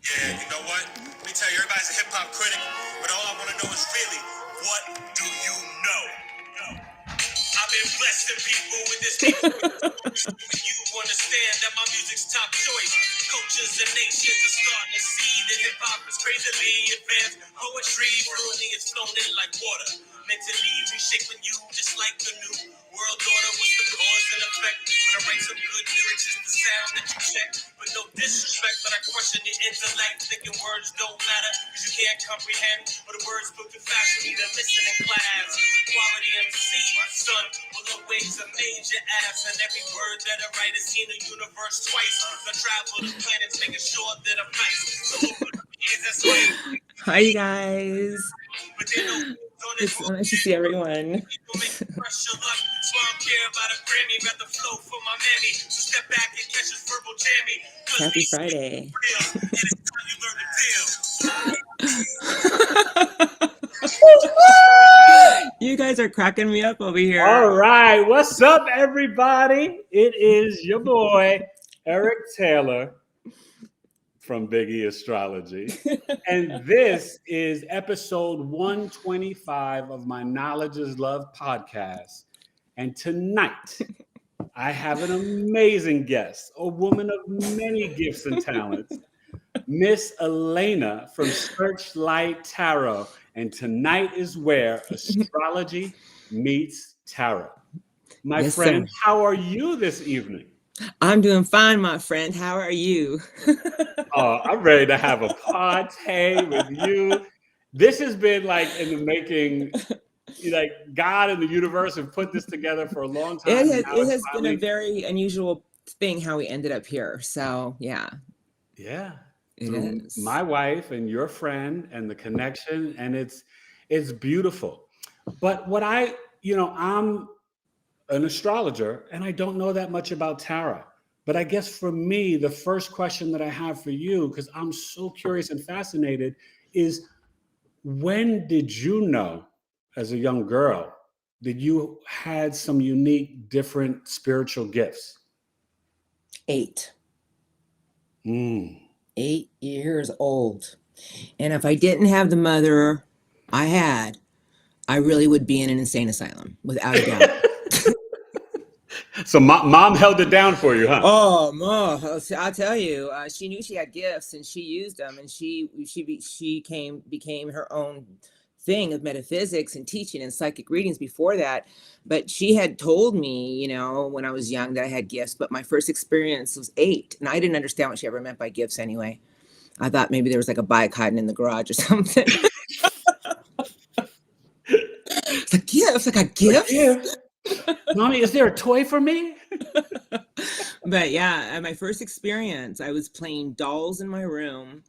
Yeah, you know what? Let me tell you, everybody's a hip-hop critic, but all I want to know is really, what do you know? I've been blessing people with this you understand that my music's top choice. Cultures and nations are starting to see that hip-hop is crazily advanced. Poetry fluently is flown in like water. Mentally reshaping you just like the new world order. What's the cause and effect? When I write some good lyrics, it's the sound that you check. But no disrespect, but I question your intellect. Thinking words don't matter, because you can't comprehend. But the words put to fashion me to listen in class. Quality MC, my son, will always amaze your ass. And every word that I write has seen the universe twice. I travel the planets, making sure that I'm nice. So that's why. Hi, you guys. It's nice to see everyone. Happy Friday. You guys are cracking me up over here. All right. What's up, everybody? It is your boy, Eric Taylor from Astrology. And this is episode 125 of my Knowledge is Love podcast. And tonight, I have an amazing guest, a woman of many gifts and talents, Miss Elana from Searchlight Tarot. And tonight is where astrology meets tarot. My Yes, friend, sir. how are you this evening? I'm doing fine, my friend. How are you? Oh, I'm ready to have a party with you. This has been like in the making. Like God and the universe have put this together for a long time. It has been a very unusual thing how we ended up here. So yeah. Yeah. It Through is. my wife and your friend and the connection, and it's beautiful. But what I'm an astrologer and I don't know that much about tarot. But I guess for me, the first question that I have for you, because I'm so curious and fascinated, is when did you know as a young girl that you had some unique, different spiritual gifts? 8. Mm. 8 years old. And if I didn't have the mother I had, I really would be in an insane asylum, without a doubt. So mom held it down for you, huh? Oh, Mom, I'll tell you, she knew she had gifts and she used them, and she became her own thing of metaphysics and teaching and psychic readings before that. But she had told me, when I was young that I had gifts, but my first experience was 8, and I didn't understand what she ever meant by gifts anyway. I thought maybe there was like a bike hiding in the garage or something. It's like gifts, like a gift. Mommy, is there a toy for me? But yeah, at my first experience, I was playing dolls in my room,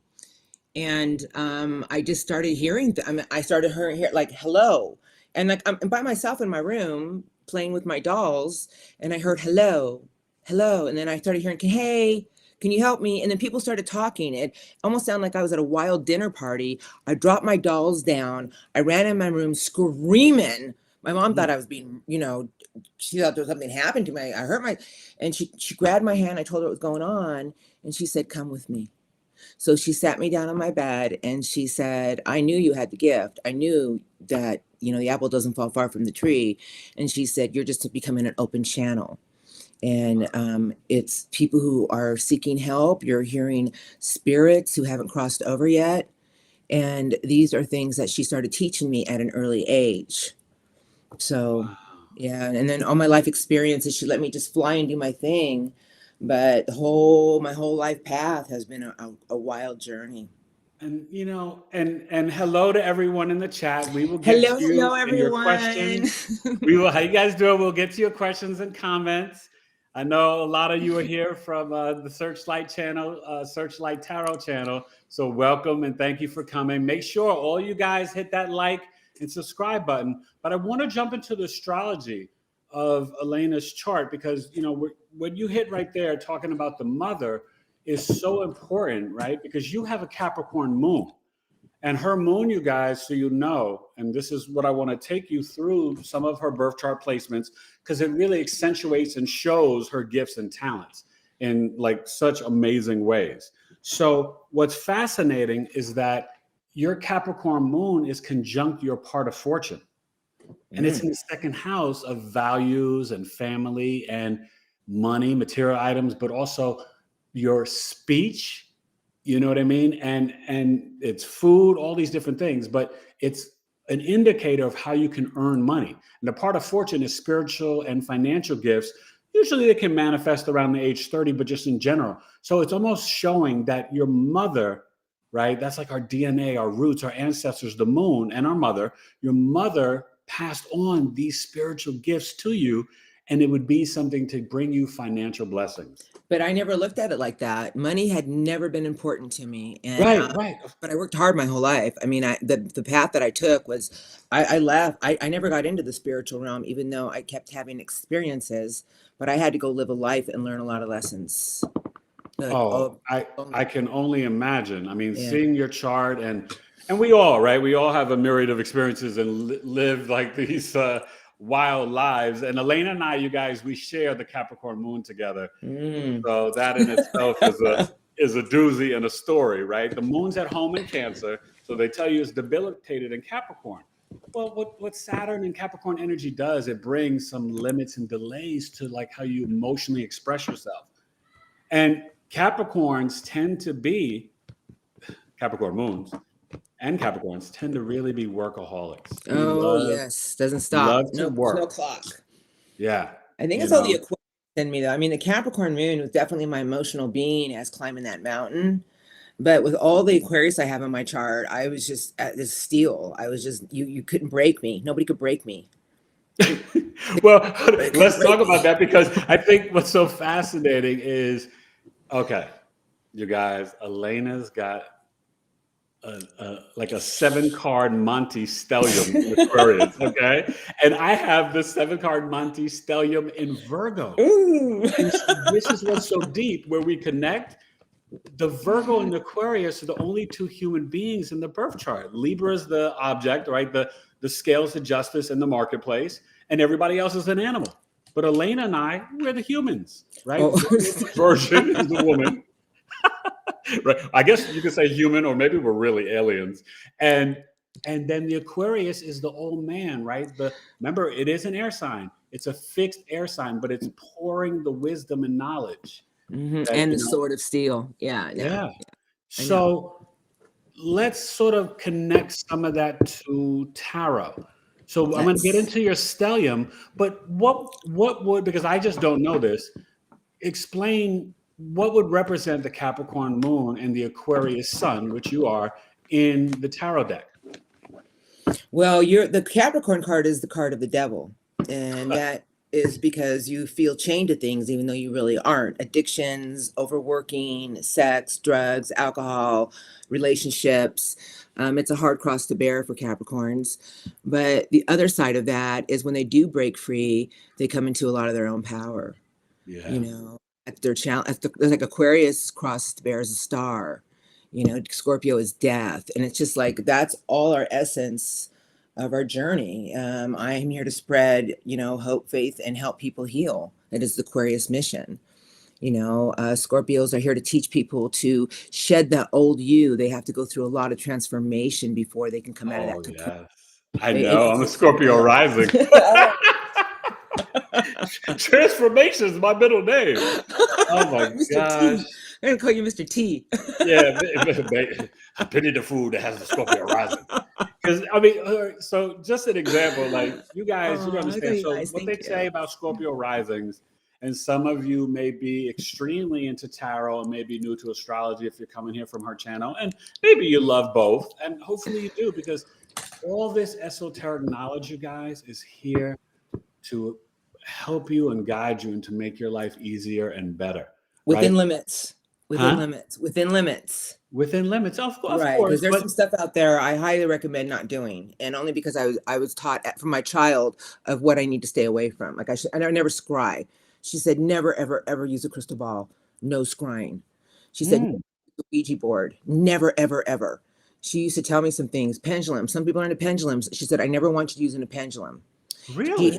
and I just started hearing. I started hearing like hello, and like I'm by myself in my room playing with my dolls, and I heard hello, hello, and then I started hearing hey. Can you help me? And then people started talking. It almost sounded like I was at a wild dinner party. I dropped my dolls down. I ran in my room screaming. My mom thought I was being, she thought there was something happened to me. I hurt and she grabbed my hand. I told her what was going on. And she said, come with me. So she sat me down on my bed and she said, I knew you had the gift. I knew that, the apple doesn't fall far from the tree. And she said, you're just becoming an open channel. And it's people who are seeking help. You're hearing spirits who haven't crossed over yet. And these are things that she started teaching me at an early age. So, wow. Yeah. And then all my life experiences, she let me just fly and do my thing. But my whole life path has been a wild journey. And and hello to everyone in the chat. We will get to you and your questions. How you guys doing? We'll get to your questions and comments. I know a lot of you are here from the Searchlight channel, Searchlight Tarot channel. So welcome and thank you for coming. Make sure all you guys hit that like and subscribe button. But I want to jump into the astrology of Elana's chart because, when you hit right there talking about the mother is so important, right? Because you have a Capricorn moon. And her moon, you guys, so and this is what I want to take you through some of her birth chart placements, because it really accentuates and shows her gifts and talents in like such amazing ways. So what's fascinating is that your Capricorn moon is conjunct your part of fortune. And it's in the second house of values and family and money, material items, but also your speech, you know what I mean? And it's food, all these different things, but it's an indicator of how you can earn money. And the part of fortune is spiritual and financial gifts. Usually they can manifest around the age 30, but just in general. So it's almost showing that your mother, right? That's like our DNA, our roots, our ancestors, the moon and our mother. Your mother passed on these spiritual gifts to you, and it would be something to bring you financial blessings. But I never looked at it like that. Money had never been important to me. And, Right. but I worked hard my whole life. I mean, the path that I took was, I left, I never got into the spiritual realm, even though I kept having experiences, but I had to go live a life and learn a lot of lessons. Like, I can only imagine. I mean, seeing your chart and we all, right? We all have a myriad of experiences and live like these wild lives. And Elana and I, you guys, we share the Capricorn moon together. So that in itself is a doozy and a story, right? The moon's at home in Cancer, so they tell you it's debilitated in Capricorn. Well, what Saturn and Capricorn energy does, it brings some limits and delays to like how you emotionally express yourself. And Capricorns tend to be, Capricorn moons and Capricorns tend to really be workaholics. Yes, doesn't stop. Love to work. No clock. Yeah. I think it's all the Aquarius in me, though. I mean, the Capricorn moon was definitely my emotional being as climbing that mountain. But with all the Aquarius I have in my chart, I was just at this steel. I was just, you couldn't break me. Nobody could break me. Well, let's talk about that, because I think what's so fascinating is, okay, you guys, Elena's got like a 7-card Monte stellium in Aquarius, okay? And I have the 7-card Monte stellium in Virgo. And so this is what's so deep, where we connect. The Virgo and the Aquarius are the only two human beings in the birth chart. Libra is the object, right? The scales of justice in the marketplace, and everybody else is an animal. But Elana and I, we're the humans, right? The Virgin is the woman. Right. I guess you could say human, or maybe we're really aliens. And then the Aquarius is the old man, right? Remember, it is an air sign. It's a fixed air sign, but it's pouring the wisdom and knowledge. And the sword of steel. Yeah. So let's sort of connect some of that to tarot. So I'm going to get into your stellium, but what would, because I just don't know this, explain what would represent the Capricorn moon and the Aquarius sun, which you are, in the tarot deck? Well, the Capricorn card is the card of the devil. And that is because you feel chained to things, even though you really aren't. Addictions, overworking, sex, drugs, alcohol, relationships. It's a hard cross to bear for Capricorns. But the other side of that is when they do break free, they come into a lot of their own power. Yeah. You know, at their challenge, like Aquarius crosses to bear as a star. You know, Scorpio is death. And it's just like, that's all our essence of our journey. I am here to spread, hope, faith, and help people heal. That is the Aquarius mission. Scorpios are here to teach people to shed that old you. They have to go through a lot of transformation before they can come out of that. Yes. I know. I'm a Scorpio rising. Transformation is my middle name. Oh my gosh. I'm gonna call you Mr. T. Yeah, I pity the fool that has the Scorpio rising. Because I mean, so just an example, like you guys, you understand. So what they say about Scorpio risings, and some of you may be extremely into tarot and maybe new to astrology if you're coming here from her channel, and maybe you love both, and hopefully you do, because all this esoteric knowledge, you guys, is here to help you and guide you and to make your life easier and better. Within limits. Within limits. Of course. Right, because there's some stuff out there I highly recommend not doing, and only because I was taught from my child of what I need to stay away from. Like I never scry. She said never ever use a crystal ball. No scrying. She said the Ouija board. Never ever. She used to tell me some things. Pendulum. Some people are into pendulums. She said I never want you using a pendulum. Really?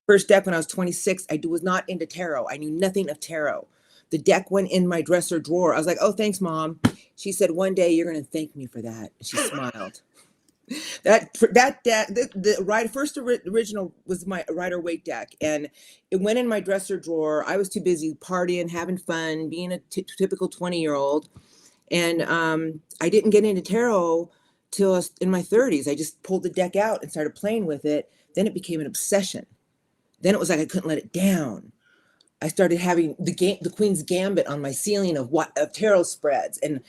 First deck when I was 26, I was not into tarot. I knew nothing of tarot. The deck went in my dresser drawer. I was like, oh, thanks, Mom. She said, one day you're going to thank me for that. She smiled. The first original was my Rider-Waite deck, and it went in my dresser drawer. I was too busy partying, having fun, being a typical 20-year-old. And I didn't get into tarot till I was in my 30s. I just pulled the deck out and started playing with it. Then it became an obsession. Then it was like I couldn't let it down. I started having the Queen's Gambit on my ceiling of tarot spreads, and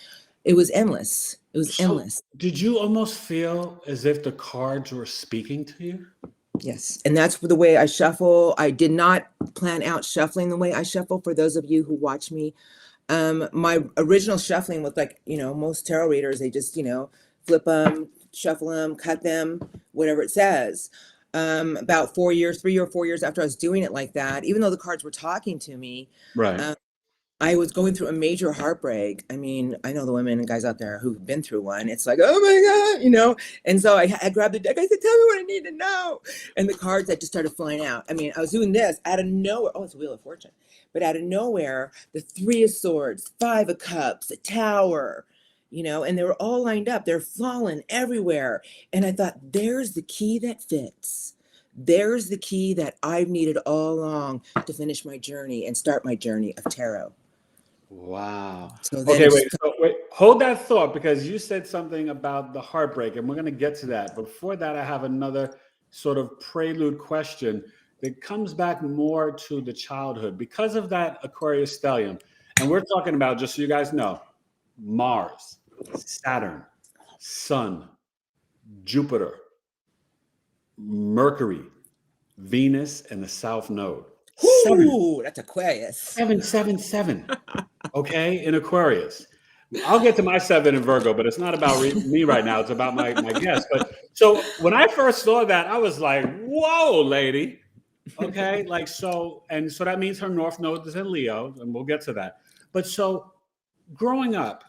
it was endless. It was endless. Did you almost feel as if the cards were speaking to you? Yes, and that's the way I shuffle. I did not plan out shuffling the way I shuffle. For those of you who watch me, my original shuffling was like, most tarot readers, they just, flip them, shuffle them, cut them, whatever it says. About 3 or 4 years after I was doing it like that, even though the cards were talking to me, right. I was going through a major heartbreak. I mean, I know the women and guys out there who've been through one. It's like, oh my God, And so I grabbed the deck. I said, tell me what I need to know. And the cards that just started flying out. I mean, I was doing this out of nowhere. Oh, it's a Wheel of Fortune. But out of nowhere, the 3 of Swords, 5 of Cups, the Tower, and they were all lined up. They're falling everywhere. And I thought, there's the key that fits. There's the key that I've needed all along to finish my journey and start my journey of tarot. Wow. So wait. Hold that thought, because you said something about the heartbreak, and we're going to get to that. Before that, I have another sort of prelude question that comes back more to the childhood because of that Aquarius stellium. And we're talking about, just so you guys know, Mars, Saturn, Sun, Jupiter, Mercury, Venus, and the South Node. Ooh, that's Aquarius. 777. Okay, in Aquarius. I'll get to my 7 in Virgo, but it's not about me right now. It's about my guest. But so when I first saw that, I was like, whoa, lady. Okay, so that means her North Node is in Leo, and we'll get to that. But so growing up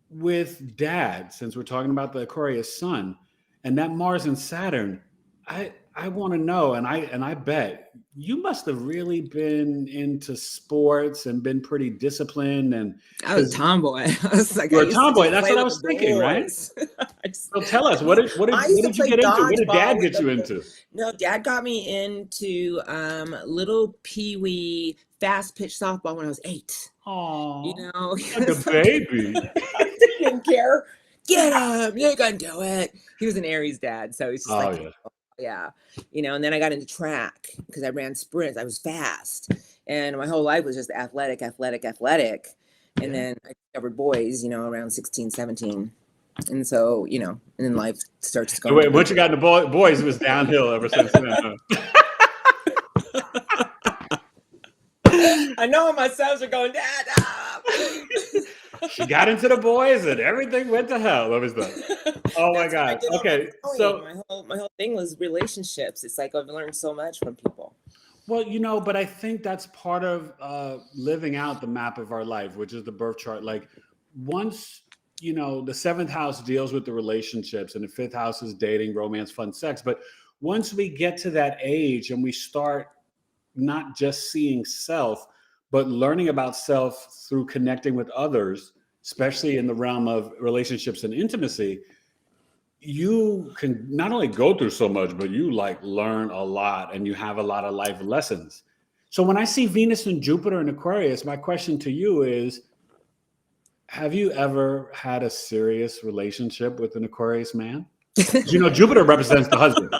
with Dad, since we're talking about the Aquarius sun, and that Mars and Saturn, I want to know, and I bet you must have really been into sports and been pretty disciplined. And I was a tomboy. I was like, you're a tomboy. That's what I was thinking, right? So tell us, what did you get into? What did Dad get you into? No, Dad got me into little peewee fast pitch softball when I was 8. Oh, like a baby. I didn't care. Get up, you're gonna do it. He was an Aries dad, so he's just yeah. And then I got into track because I ran sprints. I was fast, and my whole life was just athletic. And then I discovered boys, around 16, 17. And so, and then life starts going. Wait, once you got into boys, it was downhill ever since then. I know my sons are going, Dad. She got into the boys and everything went to hell. That was that. Oh my God. Okay. So my whole thing was relationships. It's like I've learned so much from people. Well, but I think that's part of living out the map of our life, which is the birth chart. Like once, the 7th house deals with the relationships and the 5th house is dating, romance, fun, sex. But once we get to that age and we start not just seeing self, but learning about self through connecting with others, especially in the realm of relationships and intimacy, you can not only go through so much, but you learn a lot and you have a lot of life lessons. So when I see Venus and Jupiter in Aquarius, my question to you is, have you ever had a serious relationship with an Aquarius man? Jupiter represents the husband.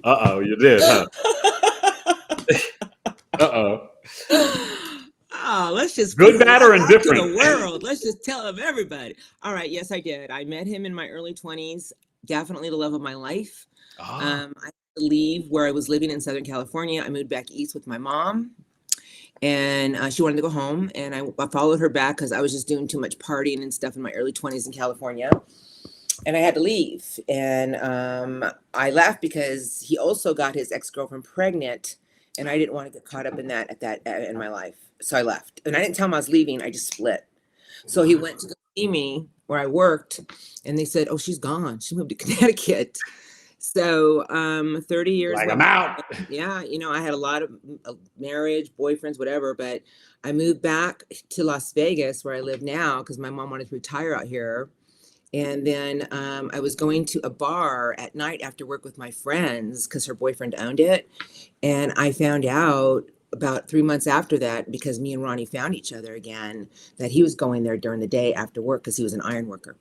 Uh-oh, you did, huh? Uh-oh. Oh, let's just good, bad, or indifferent. To the world. Let's just tell everybody. All right. Yes, I did. I met him in my early 20s. Definitely the love of my life. I had to leave where I was living in Southern California. I moved back east with my mom, and she wanted to go home. And I followed her back because I was just doing too much partying and stuff in my early 20s in California. And I had to leave. And I left because he also got his ex-girlfriend pregnant. And I didn't want to get caught up in that in my life. So I left. And I didn't tell him I was leaving. I just split. So he went to go see me where I worked. And they said, oh, she's gone. She moved to Connecticut. So 30 years Like, went I'm out. yeah, I had a lot of marriage, boyfriends, whatever, but I moved back to Las Vegas where I live now because my mom wanted to retire out here. And then I was going to a bar at night after work with my friends because her boyfriend owned it. And I found out about 3 months after that, because me and Ronnie found each other again, that he was going there during the day after work because he was an iron worker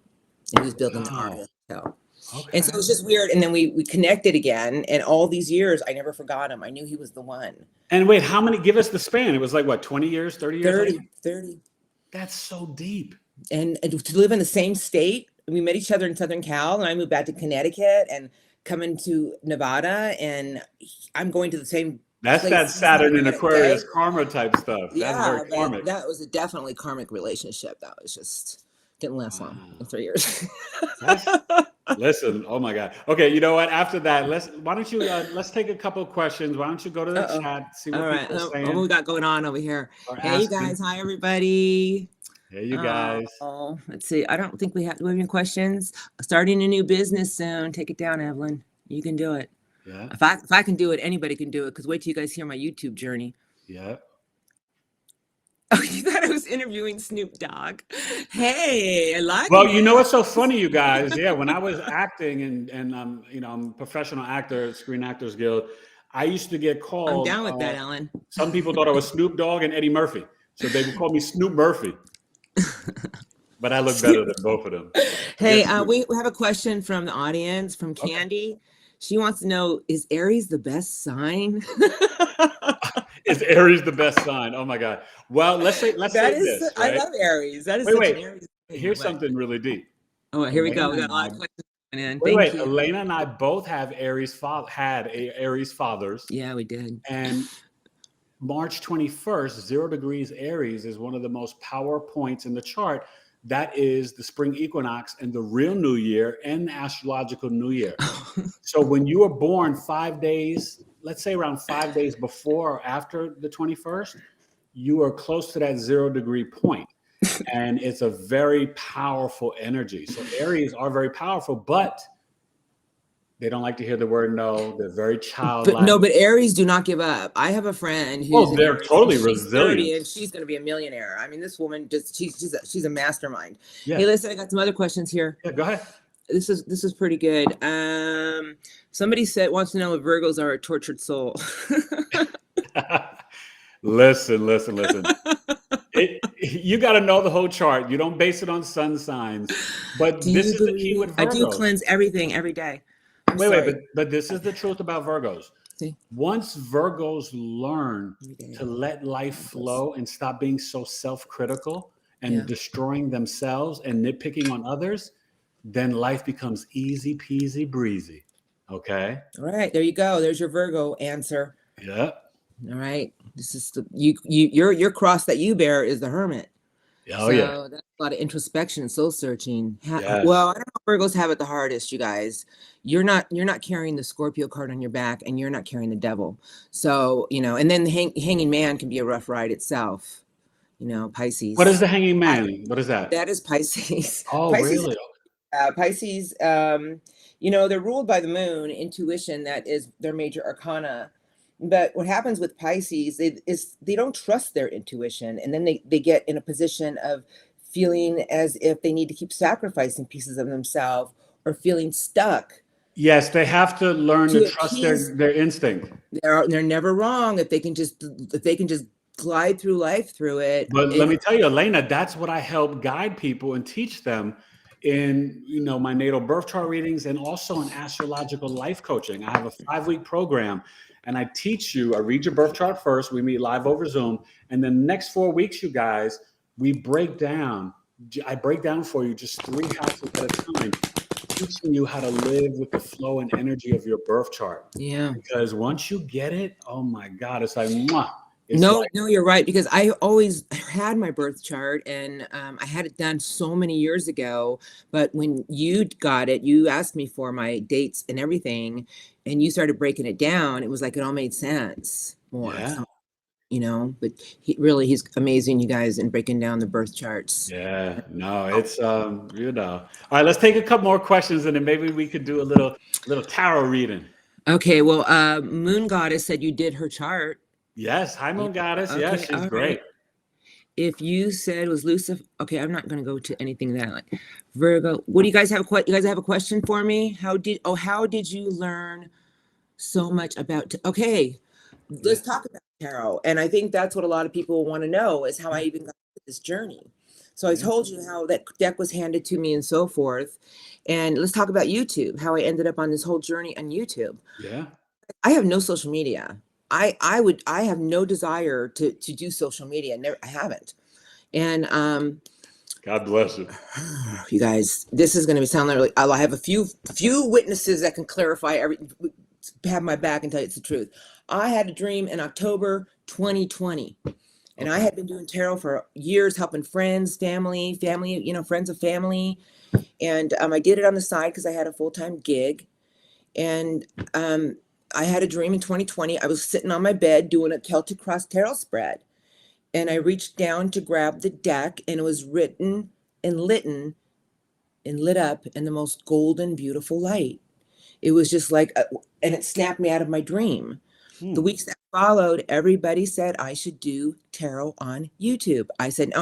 and he was building the Wow. hotel. Okay. And so it was just weird. And then we connected again. And all these years, I never forgot him. I knew he was the one. And wait, how many? Give us the span. It was like what, 20 years, 30 years? 30. That's so deep. And to live in the same state. We met each other in Southern Cal, and I moved back to Connecticut and coming to Nevada, and I'm going to the same. That's that Saturn and Aquarius karma type stuff. Yeah, that's very karmic. That was a definitely karmic relationship. That was just didn't last long, 3 years. Listen, oh my God. Okay, you know what? After that, why don't you let's take a couple of questions. Why don't you go to the chat, see what people are saying. What we got going on over here? Hey, you guys. Hi, everybody. Hey, you guys. Oh, let's see. I don't think do we have any questions? Starting a new business soon. Take it down, Evelyn. You can do it. Yeah. If I can do it, anybody can do it. Because wait till you guys hear my YouTube journey. Yeah. Oh, you thought I was interviewing Snoop Dogg? Hey, I like. Well, you know what's so funny, you guys? Yeah, when I was acting and I'm a professional actor, Screen Actors Guild. I used to get called. I'm down with that, Ellen. Some people thought I was Snoop Dogg and Eddie Murphy, so they would call me Snoop Murphy. But I look better than both of them. Hey, we have a question from the audience, from Candy. Okay. She wants to know, is Aries the best sign? Is Aries the best sign? Oh my God. Well, let's say this. Right? I love Aries. That is wait. Aries thing. Here's something really deep. Oh, here we go. We got a lot of questions coming in. Wait. Elena and I both have had Aries fathers. Yeah, we did. And March 21st, 0 degrees Aries is one of the most power points in the chart. That is the spring equinox and the real new year and the astrological new year. So when you were born 5 days, let's say around 5 days before or after the 21st, you are close to that 0 degree point. And it's a very powerful energy. So Aries are very powerful, but they don't like to hear the word no. They're very childlike. But Aries do not give up. I have a friend who's they're totally resilient. And she's going to be a millionaire. I mean, this woman she's a mastermind. Yeah. Hey, listen, I got some other questions here. Yeah, go ahead. This is pretty good. Somebody wants to know if Virgos are a tortured soul. Listen. You got to know the whole chart. You don't base it on sun signs. But this is the key with Virgos. I do cleanse everything every day. Wait, but this is the truth about Virgos. See? Once Virgos learn to let life flow and stop being so self-critical and destroying themselves and nitpicking on others, then life becomes easy peasy breezy. Okay? All right, there you go. There's your Virgo answer. Yeah. All right. This is your cross that you bear is the Hermit. Oh, so that's a lot of introspection and soul searching. Yes. Well, I don't know if Virgos have it the hardest, you guys. You're not carrying the Scorpio card on your back, and you're not carrying the Devil. So, and then the Hanging Man can be a rough ride itself. Pisces. What is the Hanging Man? What is that? That is Pisces. Oh, Pisces, really? Pisces, they're ruled by the moon, intuition, that is their major arcana. But what happens with Pisces is they don't trust their intuition. And then they get in a position of feeling as if they need to keep sacrificing pieces of themselves or feeling stuck. Yes, they have to learn to trust their instinct. They're never wrong if they can just glide through life through it. But let me tell you, Elena, that's what I help guide people and teach them in my natal birth chart readings and also in astrological life coaching. I have a 5-week program. And I teach you, I read your birth chart first. We meet live over Zoom. And then the next 4 weeks, you guys, I break down for you just 3 houses at a time, teaching you how to live with the flow and energy of your birth chart. Yeah. Because once you get it, oh my God, it's like, mwah. No, you're right. Because I always had my birth chart and I had it done so many years ago. But when you got it, you asked me for my dates and everything, and you started breaking it down. It was like it all made sense more. Yeah. you know, but he's amazing, you guys, in breaking down the birth charts. Yeah, no, it's you know. All right, let's take a couple more questions and then maybe we could do a little tarot reading. Okay, well, Moon Goddess said you did her chart. Yes, hi Moon Goddess. Okay, Yes, she's great. Right. If you said it was Lucifer, okay, I'm not going to go to anything that like Virgo. What do you guys have? You guys have a question for me? How did you learn so much about? Okay, let's talk about tarot. And I think that's what a lot of people want to know is how I even got to this journey. So I told you how that deck was handed to me and so forth. And let's talk about YouTube, how I ended up on this whole journey on YouTube. Yeah. I have no social media. I have no desire to do social media. I haven't. And God bless you. You guys, this is going to sound like I have a few witnesses that can clarify everything, have my back and tell you it's the truth. I had a dream in October 2020, and I had been doing tarot for years, helping friends, family, you know, friends of family. And I did it on the side because I had a full-time gig. And I had a dream in 2020. I was sitting on my bed doing a Celtic Cross tarot spread. And I reached down to grab the deck, and it was written and lit up in the most golden, beautiful light. It was just like, and it snapped me out of my dream. The weeks that followed, everybody said I should do tarot on YouTube. I said, no.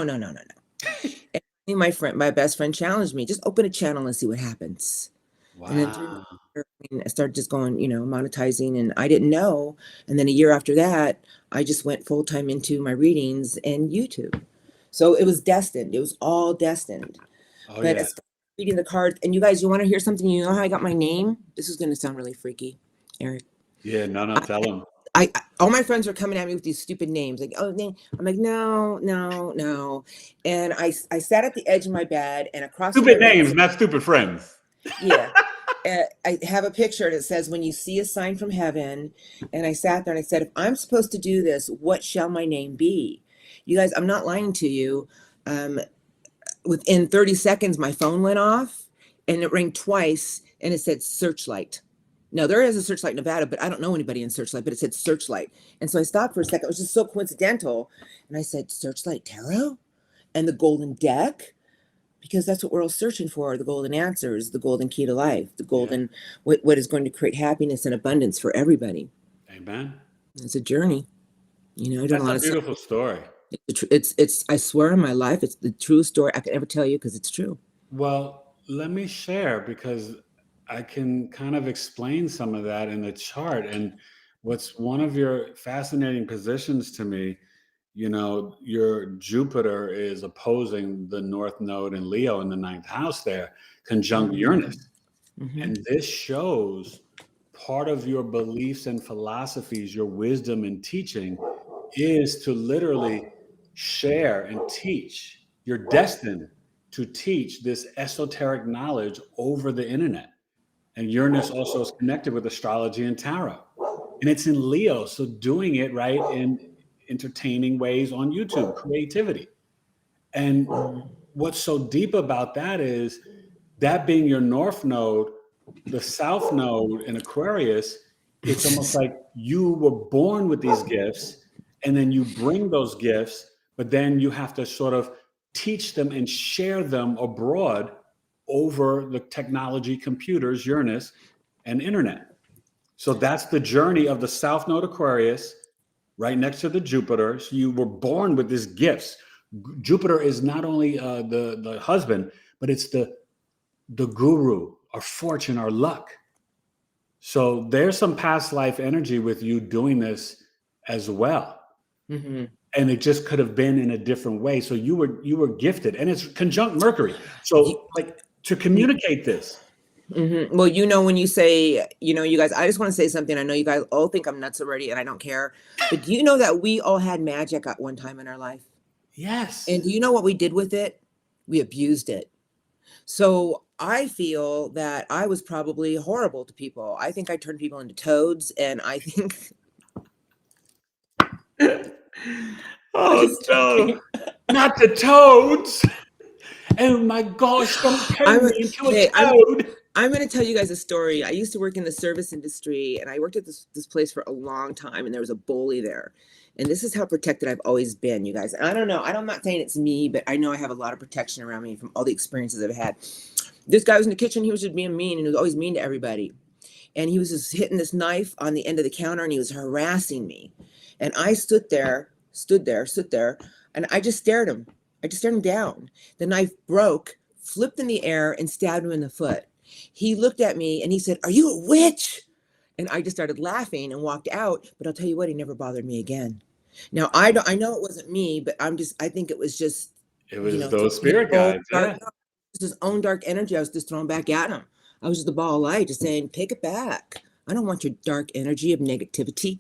And my best friend challenged me, just open a channel and see what happens. Wow. And then I started just going, you know, monetizing, and I didn't know. And then a year after that, I just went full time into my readings and YouTube. So it was destined. It was all destined. Oh, but yeah. Reading the cards, and you guys, you want to hear something? You know how I got my name? This is going to sound really freaky, Eric. Yeah, no, tell them. All my friends were coming at me with these stupid names, like, oh, I'm like, no. And I sat at the edge of my bed, and across stupid names, not stupid friends. Yeah. I have a picture that says, when you see a sign from heaven, and I sat there and I said, if I'm supposed to do this, what shall my name be? You guys, I'm not lying to you. Within 30 seconds, my phone went off, and it rang twice, and it said Searchlight. Now, there is a Searchlight Nevada, but I don't know anybody in Searchlight, but it said Searchlight. And so I stopped for a second. It was just so coincidental. And I said, Searchlight Tarot? And the golden deck? Because that's what we're all searching for, the golden answers, the golden key to life, the golden, what is going to create happiness and abundance for everybody. Amen. It's a journey. You know, I don't know. That's a beautiful story. It's I swear on my life, it's the truest story I can ever tell you, because it's true. Well, let me share, because I can kind of explain some of that in the chart. And what's one of your fascinating positions to me, you know, your Jupiter is opposing the North Node in Leo in the 9th house there, conjunct Uranus. And this shows part of your beliefs and philosophies, your wisdom and teaching is to literally share and teach. You're destined to teach this esoteric knowledge over the internet. And Uranus also is connected with astrology and tarot. And it's in Leo, so doing it right in entertaining ways on YouTube, creativity. And what's so deep about that is that being your North Node, the South Node in Aquarius, it's almost like you were born with these gifts, and then you bring those gifts, but then you have to sort of teach them and share them abroad over the technology, computers, Uranus, and internet. So that's the journey of the South Node Aquarius, right next to the Jupiter. So you were born with these gifts. Jupiter is not only the husband, but it's the guru, our fortune, our luck. So there's some past life energy with you doing this as well. And it just could have been in a different way. So you were gifted, and it's conjunct Mercury. So like to communicate this. Well, you know, when you say, you know, you guys, I just want to say something. I know you guys all think I'm nuts already, and I don't care. But do you know that we all had magic at one time in our life? Yes. And do you know what we did with it? We abused it. So I feel that I was probably horrible to people. I think I turned people into toads, and I think... Oh, no. Not the toads. Oh my gosh, don't turn me into a toad. I'm going to tell you guys a story. I used to work in the service industry, and I worked at this place for a long time, and there was a bully there. And this is how protected I've always been, you guys. And I don't know. I'm not saying it's me, but I know I have a lot of protection around me from all the experiences I've had. This guy was in the kitchen. He was just being mean, and he was always mean to everybody. And he was just hitting this knife on the end of the counter, and he was harassing me. And I stood there, and I just stared him. I just stared him down. The knife broke, flipped in the air, and stabbed him in the foot. He looked at me and he said, "Are you a witch?" And I just started laughing and walked out. But I'll tell you what, he never bothered me again. Now I know it wasn't me, but I think it was just, it was those spirit guides. Yeah. His own dark energy. I was just throwing back at him. I was just the ball of light, just saying, "Pick it back. I don't want your dark energy of negativity."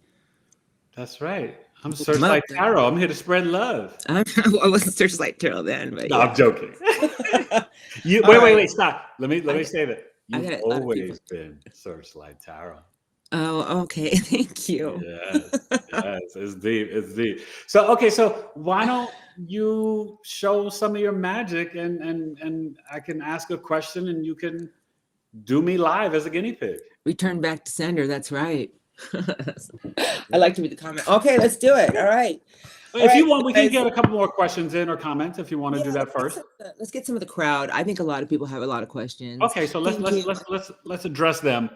That's right. I'm Searchlight Tarot. I'm here to spread love. I wasn't Searchlight Tarot then, but no, yeah. I'm joking. Wait, stop. Let me say that. You've always been Searchlight Tarot. Oh, okay. Thank you. Yes, it's deep. So why don't you show some of your magic and I can ask a question and you can do me live as a guinea pig. Return back to sender. That's right. I like to read the comment. Okay, let's do it. All right. If you want, we can get a couple more questions in or comments if you want to do that first. Let's get some of the crowd. I think a lot of people have a lot of questions. Okay, so let's address them.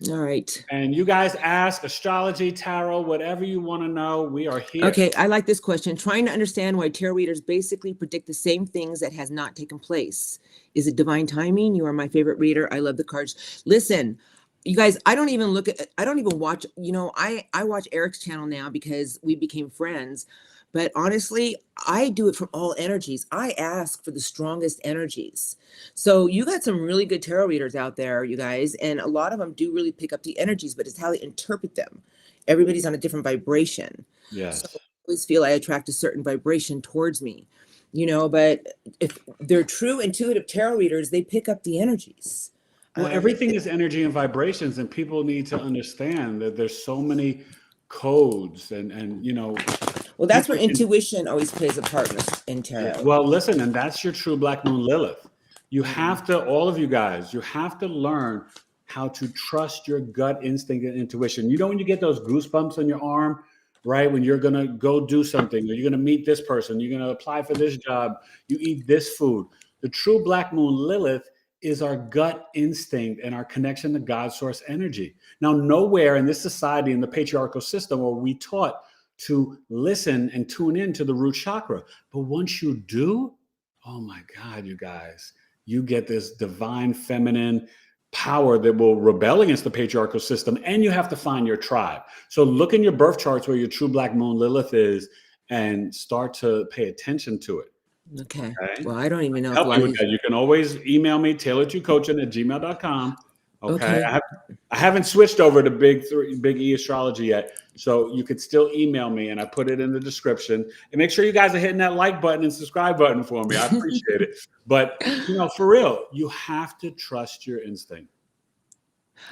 All right. And you guys ask astrology, tarot, whatever you want to know. We are here. Okay, I like this question. Trying to understand why tarot readers basically predict the same things that has not taken place. Is it divine timing? You are my favorite reader. I love the cards. Listen, you guys, I don't even watch, I watch Eric's channel now because we became friends. But honestly, I do it from all energies. I ask for the strongest energies. So you got some really good tarot readers out there, you guys, and a lot of them do really pick up the energies, but it's how they interpret them. Everybody's on a different vibration. Yes. So I always feel I attract a certain vibration towards me, but if they're true intuitive tarot readers, they pick up the energies. Well, everything is energy and vibrations, and people need to understand that there's so many codes and well, that's where intuition always plays a part in tarot. Yeah. Well, listen, and that's your true Black Moon Lilith. You have to, all of you guys, you have to learn how to trust your gut instinct and intuition. When you get those goosebumps on your arm, right? When you're going to go do something, or you're going to meet this person, you're going to apply for this job, you eat this food. The true Black Moon Lilith is our gut instinct and our connection to God source energy. Now, nowhere in this society, in the patriarchal system, are we taught to listen and tune in to the root chakra. But once you do, oh my God, you guys, you get this divine feminine power that will rebel against the patriarchal system, and you have to find your tribe. So look in your birth charts where your true Black Moon Lilith is and start to pay attention to it. Okay. Well, I don't even know. Help you with that. You can always email me, tailoredtocoaching@gmail.com. Okay. I haven't switched over to Big E Astrology yet. So you could still email me, and I put it in the description. And make sure you guys are hitting that like button and subscribe button for me. I appreciate it. But, for real, you have to trust your instinct.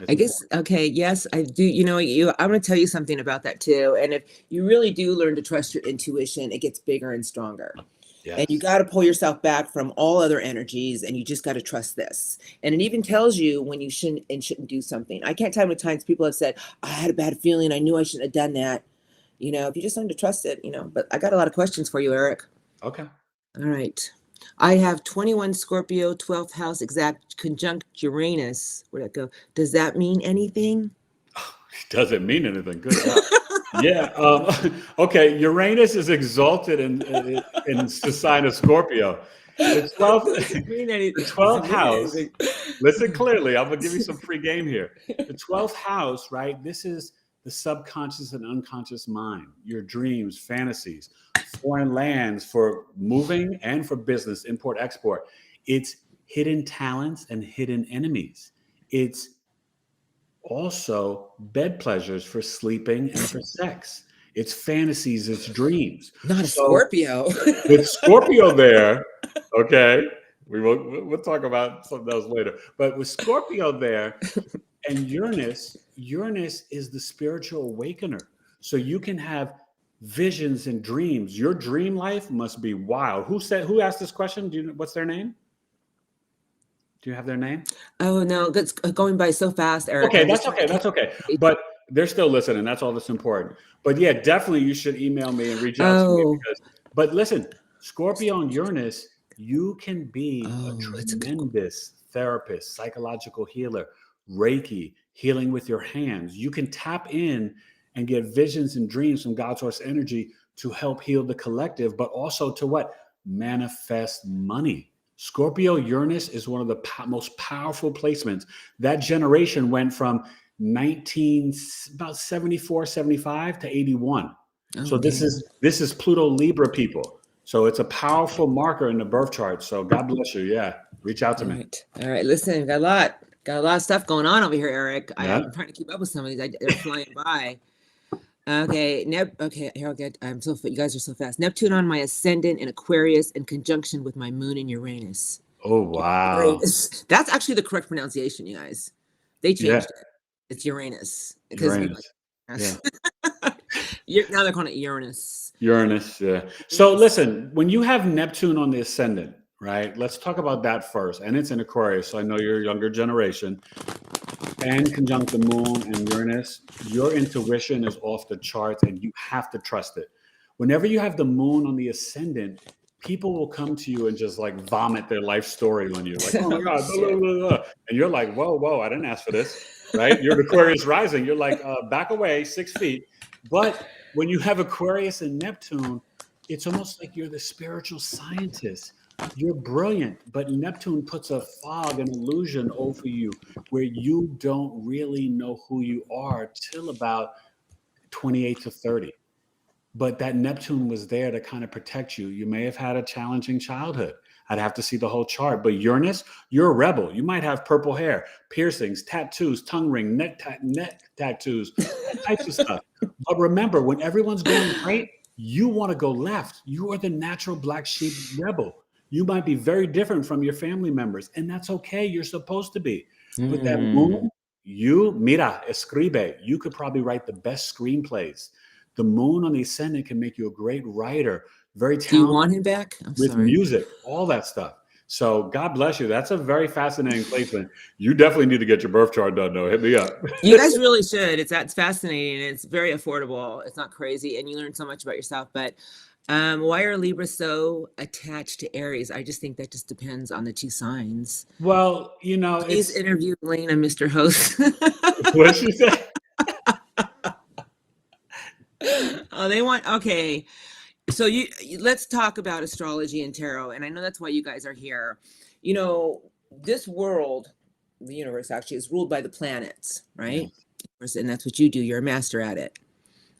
I guess, okay, yes, I do. I'm going to tell you something about that too. And if you really do learn to trust your intuition, it gets bigger and stronger. Yes. And you got to pull yourself back from all other energies, and you just got to trust this. And it even tells you when you shouldn't do something. I can't tell how many times people have said, "I had a bad feeling. I knew I shouldn't have done that." If you just learn to trust it, But I got a lot of questions for you, Eric. Okay. All right. I have 21 Scorpio, 12th house, exact conjunct Uranus. Where'd that go? Does that mean anything? Doesn't mean anything. Good job. Yeah. Okay. Uranus is exalted in the sign of Scorpio. The 12th house. Listen clearly. I'm gonna give you some free game here. The 12th house, right? This is the subconscious and unconscious mind. Your dreams, fantasies, foreign lands for moving and for business, import, export. It's hidden talents and hidden enemies. It's also bed pleasures for sleeping and for sex. It's fantasies, it's dreams. Not a Scorpio. With Scorpio there, okay, we'll talk about some of those later. But with Scorpio there and Uranus is the spiritual awakener. So you can have visions and dreams. Your dream life must be wild. Who asked this question? Do you know what's their name? Do you have their name? Oh no, that's going by so fast, Eric. Okay, that's okay. But they're still listening. That's all that's important. But yeah, definitely you should email me and reach out to me. But listen, Scorpio and Uranus, you can be a tremendous therapist, psychological healer, Reiki, healing with your hands. You can tap in and get visions and dreams from God's source energy to help heal the collective, but also to what? Manifest money. Scorpio Uranus is one of the most powerful placements. That generation went from about 74, 75 to 81. So this is Pluto Libra people. So it's a powerful marker in the birth chart. So God bless you. Yeah. Reach out to me. All right. Listen, got a lot of stuff going on over here, Eric. I'm trying to keep up with some of these. They're flying by. Okay. Okay. Here I'll get. You guys are so fast. Neptune on my ascendant in Aquarius in conjunction with my moon in Uranus. Oh, wow. Uranus. That's actually the correct pronunciation, you guys. They changed it. It's Uranus. Uranus. Now they're calling it Uranus. Uranus, yeah. So listen, when you have Neptune on the ascendant, right? Let's talk about that first. And it's in Aquarius, so I know you're a younger generation. And conjunct the moon and Uranus, your intuition is off the charts and you have to trust it. Whenever you have the moon on the ascendant, people will come to you and just like vomit their life story on you. Like, oh my God, blah, blah, blah, blah. And you're like, whoa, I didn't ask for this, right? You're Aquarius rising. You're like, back away 6 feet. But when you have Aquarius and Neptune, it's almost like you're the spiritual scientist. You're brilliant, but Neptune puts a fog, an illusion over you where you don't really know who you are till about 28 to 30. But that Neptune was there to kind of protect you. You may have had a challenging childhood. I'd have to see the whole chart. But Uranus, you're a rebel. You might have purple hair, piercings, tattoos, tongue ring, neck tattoos, all types of stuff. But remember, when everyone's going right, you want to go left. You are the natural black sheep rebel. You might be very different from your family members, and that's okay. You're supposed to be. With that moon, escribe. You could probably write the best screenplays. The moon on the ascendant can make you a great writer, very talented. Do you want him back? Music, all that stuff. So God bless you. That's a very fascinating placement. You definitely need to get your birth chart done, though. Hit me up. You guys really should. It's fascinating. It's very affordable. It's not crazy, and you learn so much about yourself. But why are Libras so attached to Aries? I just think that just depends on the two signs. Well, please interview Elana, Mr. Host. What did she say? Oh, they want, okay. So let's talk about astrology and tarot. And I know that's why you guys are here. This world, the universe actually is ruled by the planets, right? And that's what you do. You're a master at it.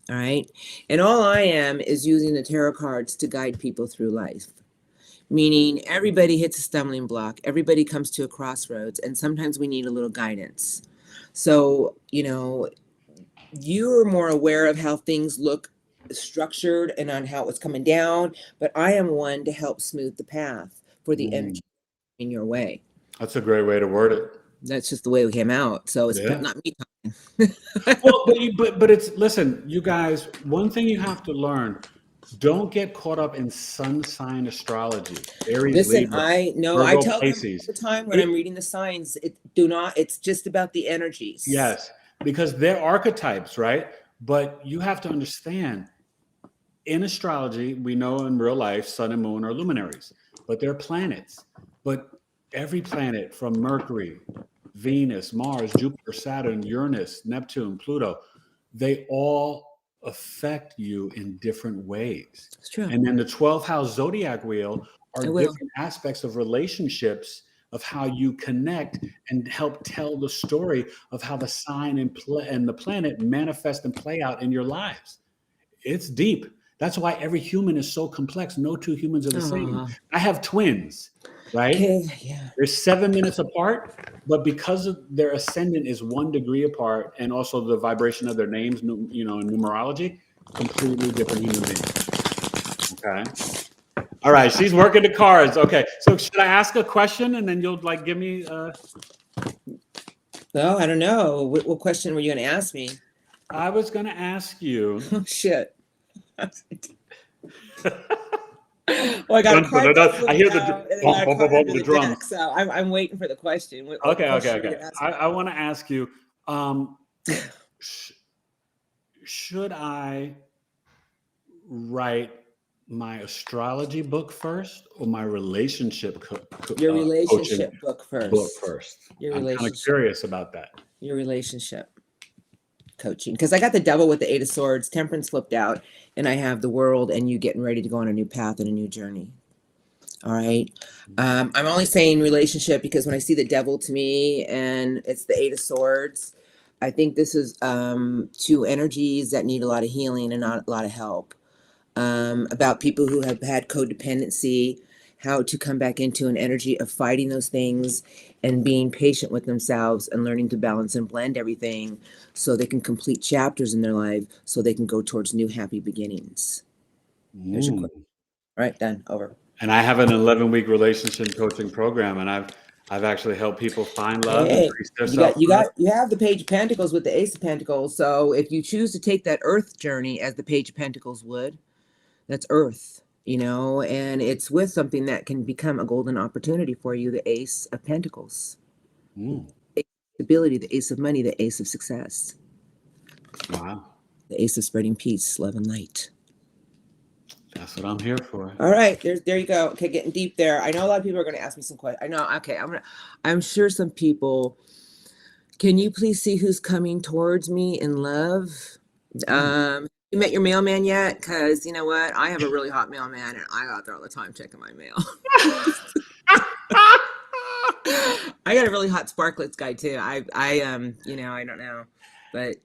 All right. And all I am is using the tarot cards to guide people through life. Meaning everybody hits a stumbling block. Everybody comes to a crossroads. And sometimes we need a little guidance. So, you're more aware of how things look structured and on how it's coming down, but I am one to help smooth the path for the energy in your way. That's a great way to word it. That's just the way we came out. So it's not me talking. Well, but it's, listen, you guys, one thing you have to learn, don't get caught up in sun sign astrology. Aries, listen, Libra, I know. Virgo, I tell them all Pisces. the time when I'm reading the signs, it's just about the energies. Yes, because they're archetypes, right? But you have to understand, in astrology, we know in real life, sun and moon are luminaries, but they're planets. But every planet from Mercury, Venus, Mars, Jupiter, Saturn, Uranus, Neptune, Pluto, they all affect you in different ways. It's true. And then the 12th house zodiac wheel are different aspects of relationships, of how you connect and help tell the story of how the sign and the planet manifest and play out in your lives. It's deep. That's why every human is so complex. No two humans are the same. I have twins, right? Yeah. They're 7 minutes apart, but because of their ascendant is 1 degree apart, and also the vibration of their names, in numerology, completely different human beings. Okay. All right. She's working the cards. Okay. So should I ask a question and then you'll give me? No, I don't know. What question were you going to ask me? I was going to ask you. Oh, shit. Well, I got a card. I hear the drum. So I'm waiting for the question. Okay. I want to ask you, should I write my astrology book first or my relationship your relationship coaching book first? Book first. Your I'm kind of relationship. curious about that. Your relationship coaching, because I got the Devil with the Eight of Swords, Temperance flipped out, and I have the World and you getting ready to go on a new path and a new journey. All right. I'm only saying relationship because when I see the Devil to me and it's the Eight of Swords, I think this is two energies that need a lot of healing and not a lot of help. About people who have had codependency, how to come back into an energy of fighting those things and being patient with themselves and learning to balance and blend everything so they can complete chapters in their life so they can go towards new happy beginnings. Here's your question. All right, done. Over. And I have an 11-week relationship coaching program, and I've actually helped people find love, increase their self-worth. You have the Page of Pentacles with the Ace of Pentacles. So if you choose to take that Earth journey as the Page of Pentacles would, that's Earth, you know, and it's with something that can become a golden opportunity for you, the Ace of Pentacles. The Ace of Stability, the Ace of Money, the Ace of Success. Wow. The Ace of Spreading Peace, Love, and Light. That's what I'm here for. All right, there you go. Okay, getting deep there. I know a lot of people are going to ask me some questions. I know. Okay, I'm sure some people. Can you please see who's coming towards me in love? You met your mailman yet? Because you know what, I have a really hot mailman, and I go out there all the time checking my mail. I got a really hot Sparklets guy too. You know, I don't know, but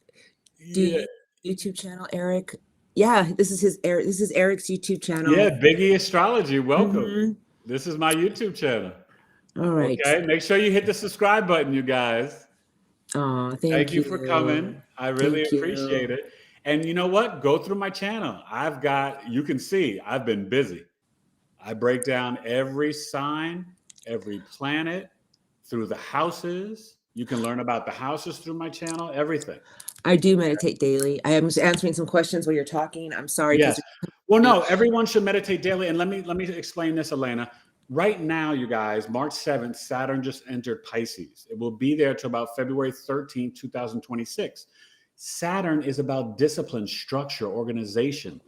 YouTube channel, Eric. Yeah, this is Eric's YouTube channel. Yeah, bigeastrology. Welcome. This is my YouTube channel. All right. Okay, make sure you hit the subscribe button, you guys. Oh, thank you for coming. I really appreciate it. And you know what? Go through my channel. You can see I've been busy. I break down every sign, every planet through the houses. You can learn about the houses through my channel, everything. I do meditate daily. I am answering some questions while you're talking. I'm sorry. Yes. Well, no, everyone should meditate daily. And let me explain this, Elena. Right now, you guys, March 7th, Saturn just entered Pisces. It will be there till about February 13th, 2026. Saturn is about discipline, structure, organization,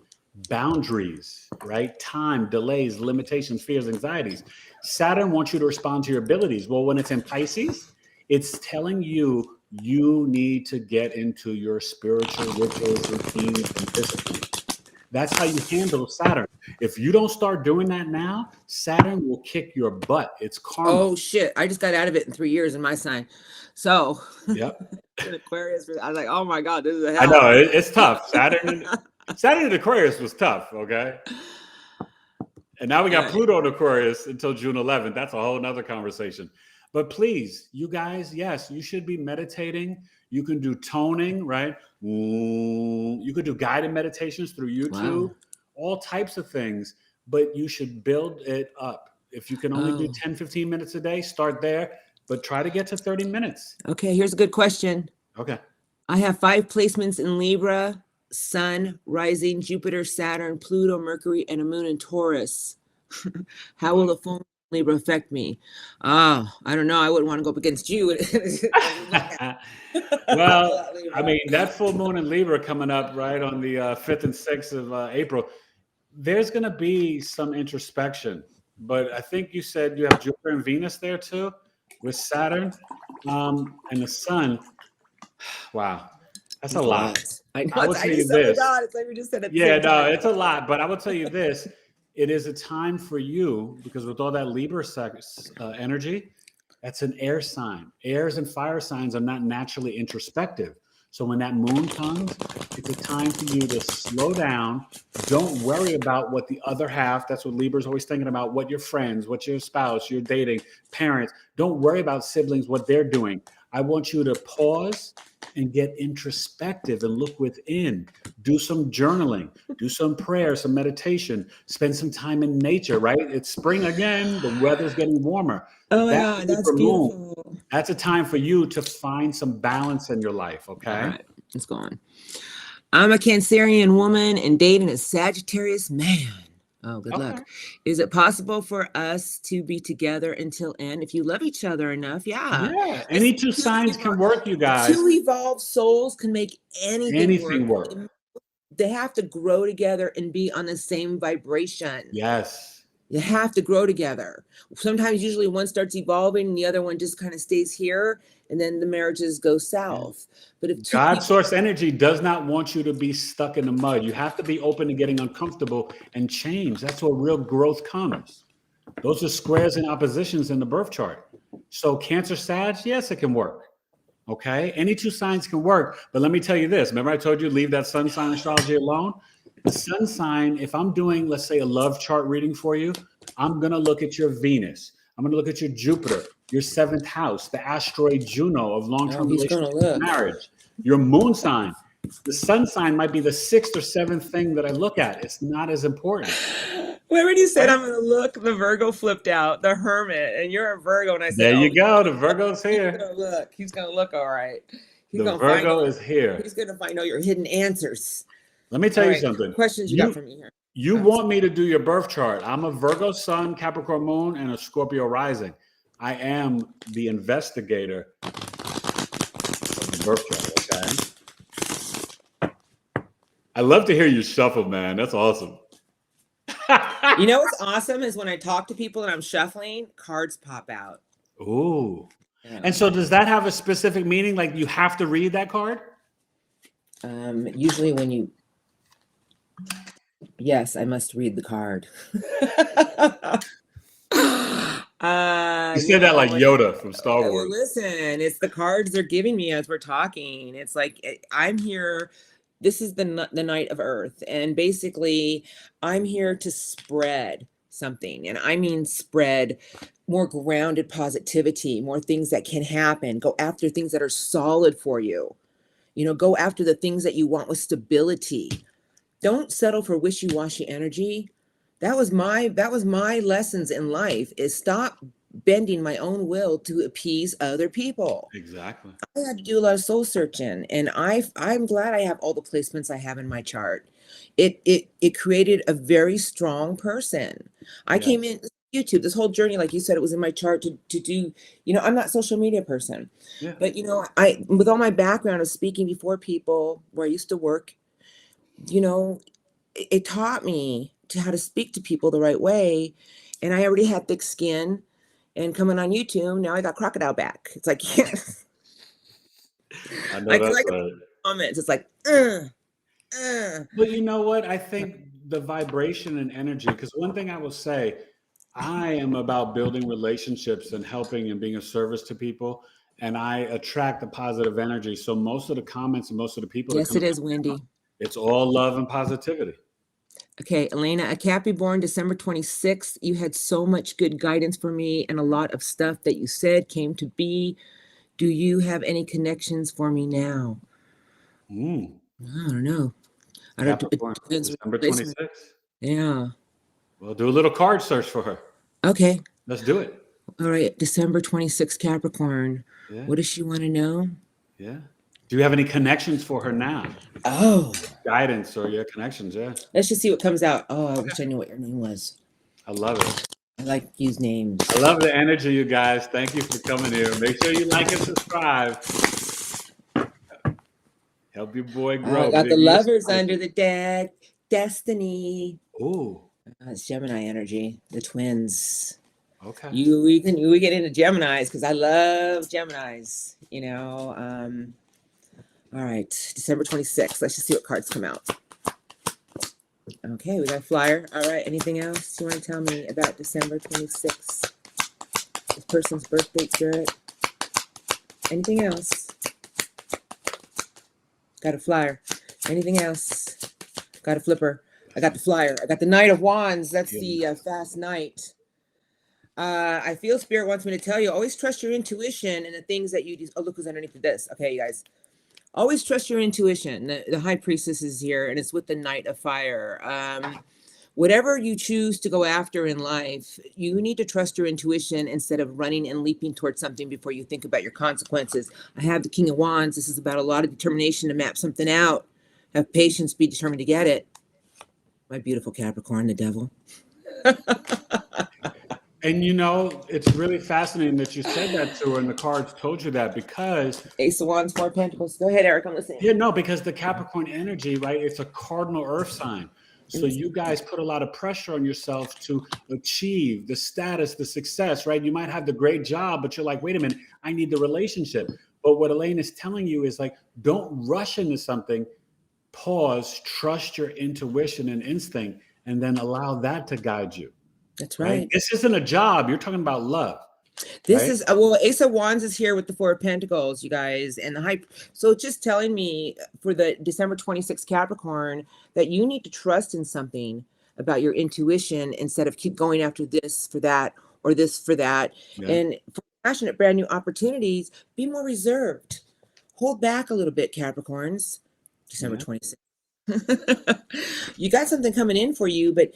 boundaries, right? Time, delays, limitations, fears, anxieties. Saturn wants you to respond to your abilities. Well, when it's in Pisces, it's telling you need to get into your spiritual rituals, routines, and discipline. That's how you handle Saturn. If you don't start doing that now, Saturn will kick your butt. It's karma. Oh shit! I just got out of it in 3 years in my sign. So yep. Aquarius. I was like, oh my god, this is a hell. I know it's tough. Saturn in Aquarius was tough. Okay. And now we got Pluto in Aquarius until June 11th. That's a whole nother conversation. But please, you guys, yes, you should be meditating. You can do toning, right? You could do guided meditations through YouTube, all types of things, but you should build it up. If you can only do 10, 15 minutes a day, start there, but try to get to 30 minutes. Okay, here's a good question. Okay. I have 5 placements in Libra, Sun, Rising, Jupiter, Saturn, Pluto, Mercury, and a moon in Taurus. How will the full moon in Libra affect me? I don't know. I wouldn't want to go up against you. Well, I mean, that full moon in Libra coming up right on the 5th and 6th of April, there's going to be some introspection. But I think you said you have Jupiter and Venus there too with Saturn and the Sun. Wow. That's a lot. I know. I will tell you this. It's like we just said it. Yeah, no, it's a lot. But I will tell you this. It is a time for you, because with all that Libra energy, that's an air sign. Airs and fire signs are not naturally introspective. So when that moon comes, it's a time for you to slow down. Don't worry about what the other half, that's what Libra's always thinking about, what your friends, what your spouse, your dating, parents. Don't worry about siblings, what they're doing. I want you to pause and get introspective and look within. Do some journaling, do some prayer, some meditation, spend some time in nature, right? It's spring again, the weather's getting warmer. Oh my God, that's beautiful. That's a time for you to find some balance in your life, okay? All right, let's go on. I'm a Cancerian woman and dating a Sagittarius man. Oh, good Okay. luck. Is it possible for us to be together until end? If you love each other enough, yeah. Yeah. It's Any two two signs can work, you guys. two evolved souls can make anything Anything work. work. They have to grow together and be on the same vibration. Yes. You have to grow together. Sometimes, usually, one starts evolving and the other one just kind of stays here, and then the marriages go south. But if two God people, source energy does not want you to be stuck in the mud. You have to be open to getting uncomfortable and change. That's where real growth comes. Those are squares and oppositions in the birth chart. So Cancer, Sag, yes, it can work. Okay. Any two signs can work. But let me tell you this. Remember I told you leave that sun sign astrology alone? The sun sign, if I'm doing, let's say, a love chart reading for you, I'm going to look at your Venus. I'm going to look at your Jupiter, your 7th house, the asteroid Juno of long-term he's gonna relationships look. and marriage, your moon sign. The sun sign might be the 6th or 7th thing that I look at. It's not as important. When you said I'm gonna look, the Virgo flipped out, the Hermit, and you're a Virgo, and I said, There "Oh, you go. The Virgo's here. he's gonna look. He's gonna look all right. He's The gonna find. Virgo is here. He's gonna find all your hidden answers." Let me tell All you right, something. questions you got from me here? You want me to do your birth chart. I'm a Virgo sun, Capricorn moon, and a Scorpio rising. I am the investigator of the birth chart, okay? I love to hear you shuffle, man. That's awesome. You know what's awesome is when I talk to people and I'm shuffling, cards pop out. Ooh. Yeah. And so does that have a specific meaning? Like you have to read that card? Usually when you... Yes, I must read the card. You said that like Yoda from Star Wars. Listen, it's the cards they're giving me as we're talking. It's like, I'm here. This is the night of Earth. And basically, I'm here to spread something. And I mean spread more grounded positivity, more things that can happen. Go after things that are solid for you. You know, go after the things that you want with stability. Don't settle for wishy-washy energy. That was my lessons in life, is stop bending my own will to appease other people. Exactly. I had to do a lot of soul searching, and I'm glad I have all the placements I have in my chart. It created a very strong person. I came in YouTube, this whole journey, like you said, it was in my chart to do, you know, I'm not a social media person. Yeah. But you know, with all my background of speaking before people where I used to work, you know, it taught me how to speak to people the right way. And I already had thick skin, and coming on YouTube, now I got crocodile back. It's like, yes. I know that's right. Comments, it's like, But you know what? I think the vibration and energy, because one thing I will say, I am about building relationships and helping and being of service to people. And I attract the positive energy. So most of the comments and most of the people. Yes, it is, Wendy. It's all love and positivity. Okay, Elena, a Cappy born December 26th. You had so much good guidance for me, and a lot of stuff that you said came to be. Do you have any connections for me now? I don't know. Capricorn, December 26th. Yeah. Well, do a little card search for her. Okay. Let's do it. All right, December 26th, Capricorn. Yeah. What does she want to know? Yeah. Do you have any connections for her now? Oh. Guidance or your connections, yeah. Let's just see what comes out. Oh, I wish I knew what your name was. I love it. I like to use names. I love the energy, you guys. Thank you for coming here. Make sure you like and subscribe. Help your boy grow. I got the lovers under the deck. Destiny. Ooh. It's Gemini energy. The twins. Okay. We get into Geminis because I love Geminis. You know. All right, December 26th. Let's just see what cards come out. Okay, we got a flyer. All right, anything else you want to tell me about December 26th? This person's birthday, Spirit. Anything else? Got a flyer. Anything else? Got a flipper. I got the flyer. I got the Knight of Wands. That's the fast knight. I feel Spirit wants me to tell you, always trust your intuition and the things that you do. Oh, look who's underneath of this. Okay, you guys. Always trust your intuition. The High Priestess is here, and it's with the Knight of Fire. Whatever you choose to go after in life, you need to trust your intuition instead of running and leaping towards something before you think about your consequences. I have the King of Wands. This is about a lot of determination to map something out. Have patience, be determined to get it. My beautiful Capricorn, the devil. And you know, it's really fascinating that you said that to her and the cards told you that, because Ace of Wands, Four of Pentacles. Go ahead, Eric. I'm listening. yeah, no, because the Capricorn energy, right? It's a cardinal earth sign. So you guys put a lot of pressure on yourself to achieve the status, the success, right? You might have the great job, but you're like, wait a minute, I need the relationship. But what Elaine is telling you is like, don't rush into something, pause, trust your intuition and instinct, and then allow that to guide you. That's right. This isn't a job. You're talking about love. This is well, Ace of Wands is here with the Four of Pentacles, you guys, and the hype. So it's just telling me for the December 26th Capricorn that you need to trust in something about your intuition instead of keep going after this for that or this for that. Yeah. And for passionate brand new opportunities, be more reserved. Hold back a little bit, Capricorns. December 26th. You got something coming in for you, but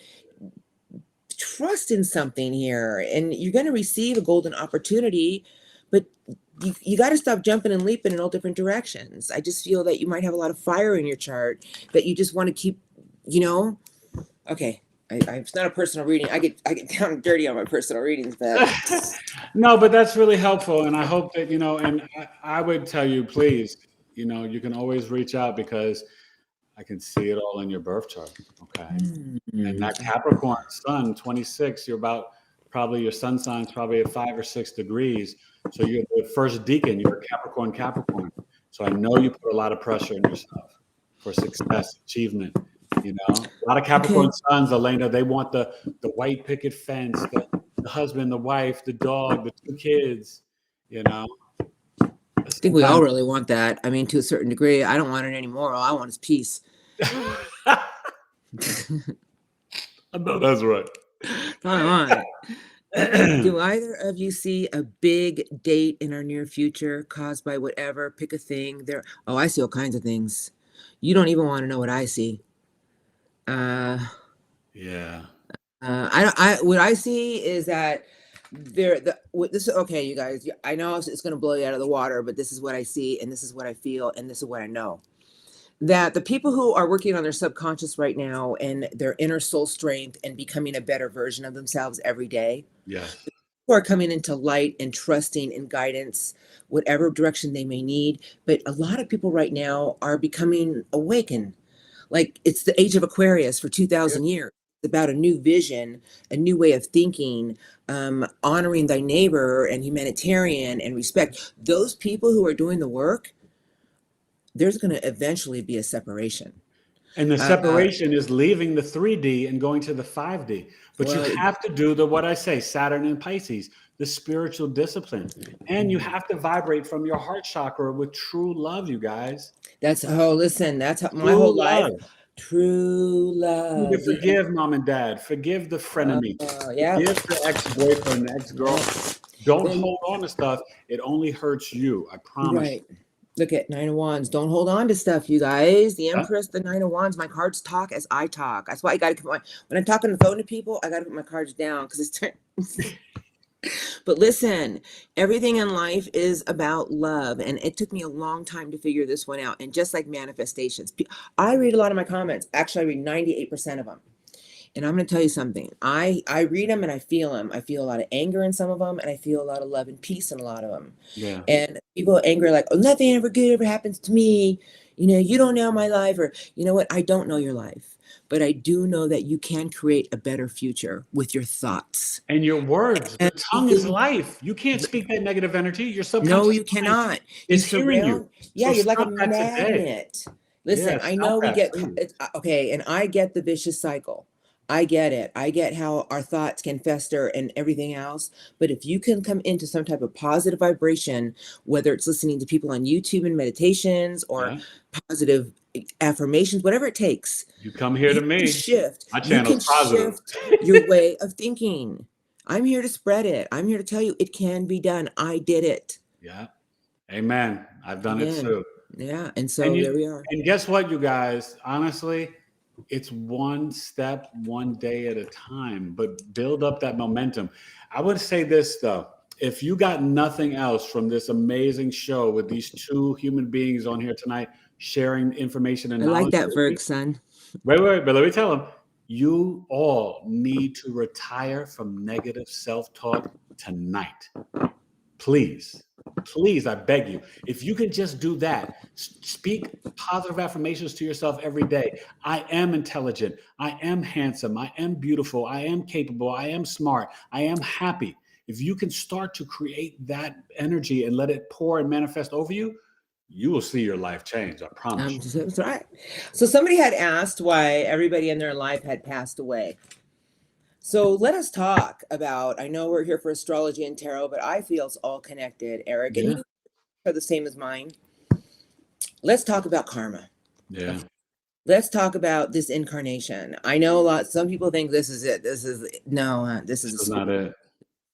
trust in something here, and you're going to receive a golden opportunity, but you got to stop jumping and leaping in all different directions. I just feel that you might have a lot of fire in your chart that you just want to keep, you know. Okay, it's not a personal reading. I get down and dirty on my personal readings, but no, but that's really helpful, and I hope that, you know, and I would tell you, please, you know, you can always reach out because I can see it all in your birth chart. Okay. Mm-hmm. And that Capricorn sun, 26, you're about, probably your sun sign's probably at 5 or 6 degrees. So you're the first deacon, you're a Capricorn. So I know you put a lot of pressure on yourself for success, achievement, you know. A lot of Capricorn sons, Elena, they want the white picket fence, the husband, the wife, the dog, the 2 kids, you know. I think we all really want that. I mean, to a certain degree. I don't want it anymore. All I want is peace. I know that's right. Come on. Do either of you see a big date in our near future caused by whatever? Pick a thing. There. Oh, I see all kinds of things. You don't even want to know what I see. Yeah. What I see is that this is okay, you guys. I know it's going to blow you out of the water, but this is what I see, and this is what I feel, and this is what I know. That the people who are working on their subconscious right now and their inner soul strength and becoming a better version of themselves every day, who are coming into light and trusting in guidance, whatever direction they may need. But a lot of people right now are becoming awakened. Like it's the age of Aquarius for 2,000 years. About a new vision, a new way of thinking, honoring thy neighbor and humanitarian and respect. Those people who are doing the work, there's going to eventually be a separation. And the separation is leaving the 3D and going to the 5D. But you have to do what I say, Saturn and Pisces, the spiritual discipline. And you have to vibrate from your heart chakra with true love, you guys. That's my whole life. True love. You forgive mom and dad. Forgive the frenemy. Forgive the ex-boyfriend, the ex-girlfriend. Don't hold on to stuff. It only hurts you. I promise. Right. Look at 9 of Wands. Don't hold on to stuff, you guys. The Empress, the 9 of Wands. My cards talk as I talk. That's why I got to come on. When I'm talking on the phone to people, I got to put my cards down because it's But listen, everything in life is about love. And it took me a long time to figure this one out. And just like manifestations, I read a lot of my comments. Actually, I read 98% of them. And I'm going to tell you something. I read them and I feel them. I feel a lot of anger in some of them. And I feel a lot of love and peace in a lot of them. Yeah. And people are angry like, oh, nothing ever good ever happens to me. You know, you don't know my life. Or, you know what? I don't know your life. But I do know that you can create a better future with your thoughts. And your words. The tongue is life. You can't speak that negative energy. Your subconscious No, you cannot. It's hearing you. Yeah, so you're like a magnet. Listen, I know we get, okay, and I get the vicious cycle. I get it. I get how our thoughts can fester and everything else. But if you can come into some type of positive vibration, whether it's listening to people on YouTube and meditations or positive affirmations, whatever it takes. You come here to me. Shift. My channel's positive. Shift your way of thinking. I'm here to spread it. I'm here to tell you it can be done. I did it. Yeah. Amen. I've done it too. Yeah. And so there we are. And guess what, you guys? Honestly, it's one step, one day at a time, but build up that momentum. I would say this, though. If you got nothing else from this amazing show with these 2 human beings on here tonight, sharing information and knowledge. I like that, Virg, son. Wait, but let me tell them. You all need to retire from negative self-talk tonight. Please, please, I beg you. If you can just do that, speak positive affirmations to yourself every day. I am intelligent. I am handsome. I am beautiful. I am capable. I am smart. I am happy. If you can start to create that energy and let it pour and manifest over you, you will see your life change. I promise. That's right. So somebody had asked why everybody in their life had passed away. So let us talk about, I know we're here for astrology and tarot, but I feel it's all connected, Eric, and you are the same as mine. Let's talk about karma. Yeah. Let's talk about this incarnation. I know some people think this is it. This is not it.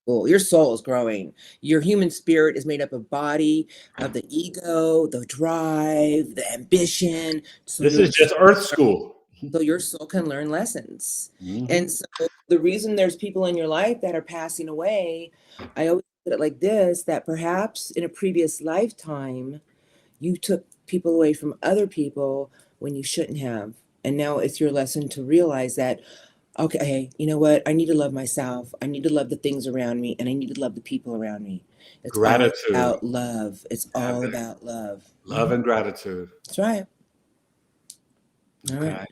Your soul is growing. Your human spirit is made up of body, of the ego, the drive, the ambition. So this is just Earth school. So your soul can learn lessons. Mm-hmm. And so the reason there's people in your life that are passing away, I always put it like this, that perhaps in a previous lifetime, you took people away from other people when you shouldn't have. And now it's your lesson to realize that, okay, you know what? I need to love myself. I need to love the things around me, and I need to love the people around me. It's gratitude. all about love. It's all about love. Love and gratitude. That's right. All right.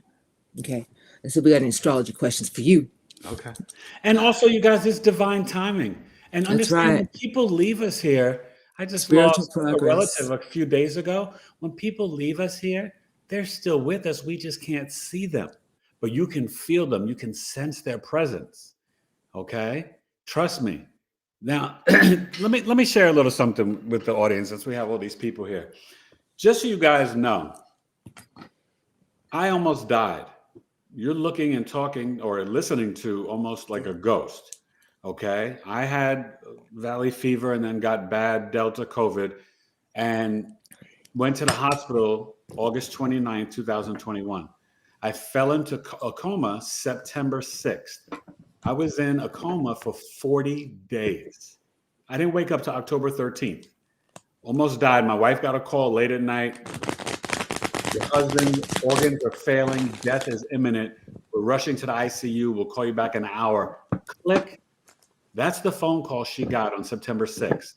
Okay. And so we got any astrology questions for you. Okay. And also, you guys, it's divine timing. And understand when people leave us here, I just lost a relative a few days ago. When people leave us here, they're still with us. We just can't see them. But you can feel them. You can sense their presence. Okay? Trust me. Now, let me share a little something with the audience since we have all these people here. Just so you guys know, I almost died. You're looking and talking or listening to almost like a ghost. Okay? I had valley fever and then got bad Delta COVID and went to the hospital August 29, 2021. I fell into a coma September 6th. I was in a coma for 40 days. I didn't wake up till October 13th. Almost died. My wife got a call late at night. Your husband's organs are failing. Death is imminent. We're rushing to the ICU. We'll call you back in an hour. Click. That's the phone call she got on September 6th.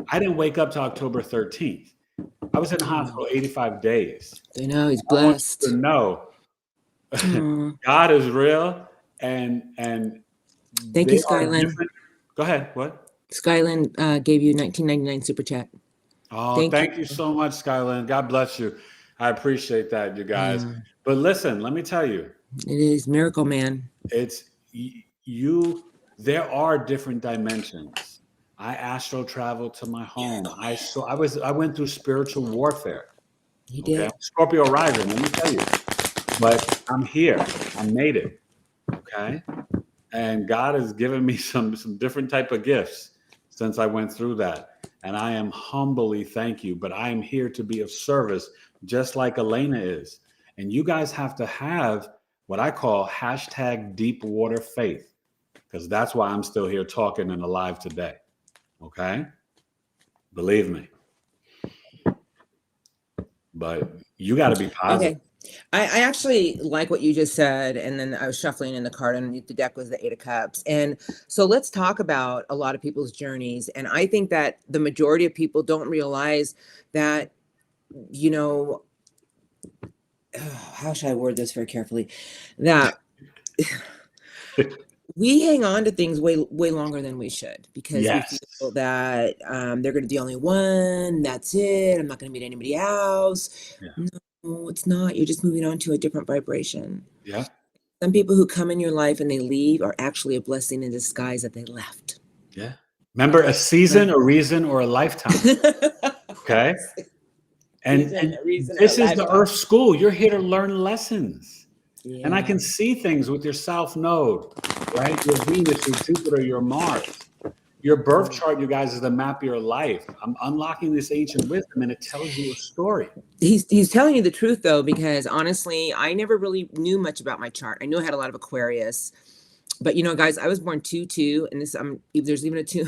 I didn't wake up till October 13th. I was in the hospital 85 days. I know, he's blessed. I want you to know God is real and thank you, Skyland. Go ahead. What? Skyland gave you $19.99 super chat. Oh, thank you so much, Skyland. God bless you. I appreciate that, you guys. But listen, let me tell you. It is miracle, man. It's you. There are different dimensions. I astral traveled to my home. I went through spiritual warfare. You did. Scorpio rising, let me tell you. But I'm here. I made it. Okay. And God has given me some different type of gifts since I went through that. And I am humbly thank you, but I am here to be of service, just like Elena is. And you guys have to have what I call hashtag deep water faith, because that's why I'm still here talking and alive today. Okay? Believe me. But you got to be positive. Okay. I actually like what you just said, and then I was shuffling in the card underneath the deck was the Eight of Cups. And so let's talk about a lot of people's journeys. And I think that the majority of people don't realize that, you know, how should I word this very carefully? That we hang on to things way longer than we should, because we feel that they're going to be the only one. That's it. I'm not going to meet anybody else. Yeah. No, it's not. You're just moving on to a different vibration. Yeah. Some people who come in your life and they leave are actually a blessing in disguise that they left. Yeah. Remember, a season, a reason, or a lifetime. Okay. And this is the Earth School. You're here to learn lessons. Yeah. And I can see things with your South Node, right? Your Venus, your Jupiter, your Mars. Your birth chart, you guys, is the map of your life. I'm unlocking this ancient wisdom, and it tells you a story. He's telling you the truth, though, because honestly, I never really knew much about my chart. I knew I had a lot of Aquarius, but you know, guys, I was born 2/2, and this there's even a 2,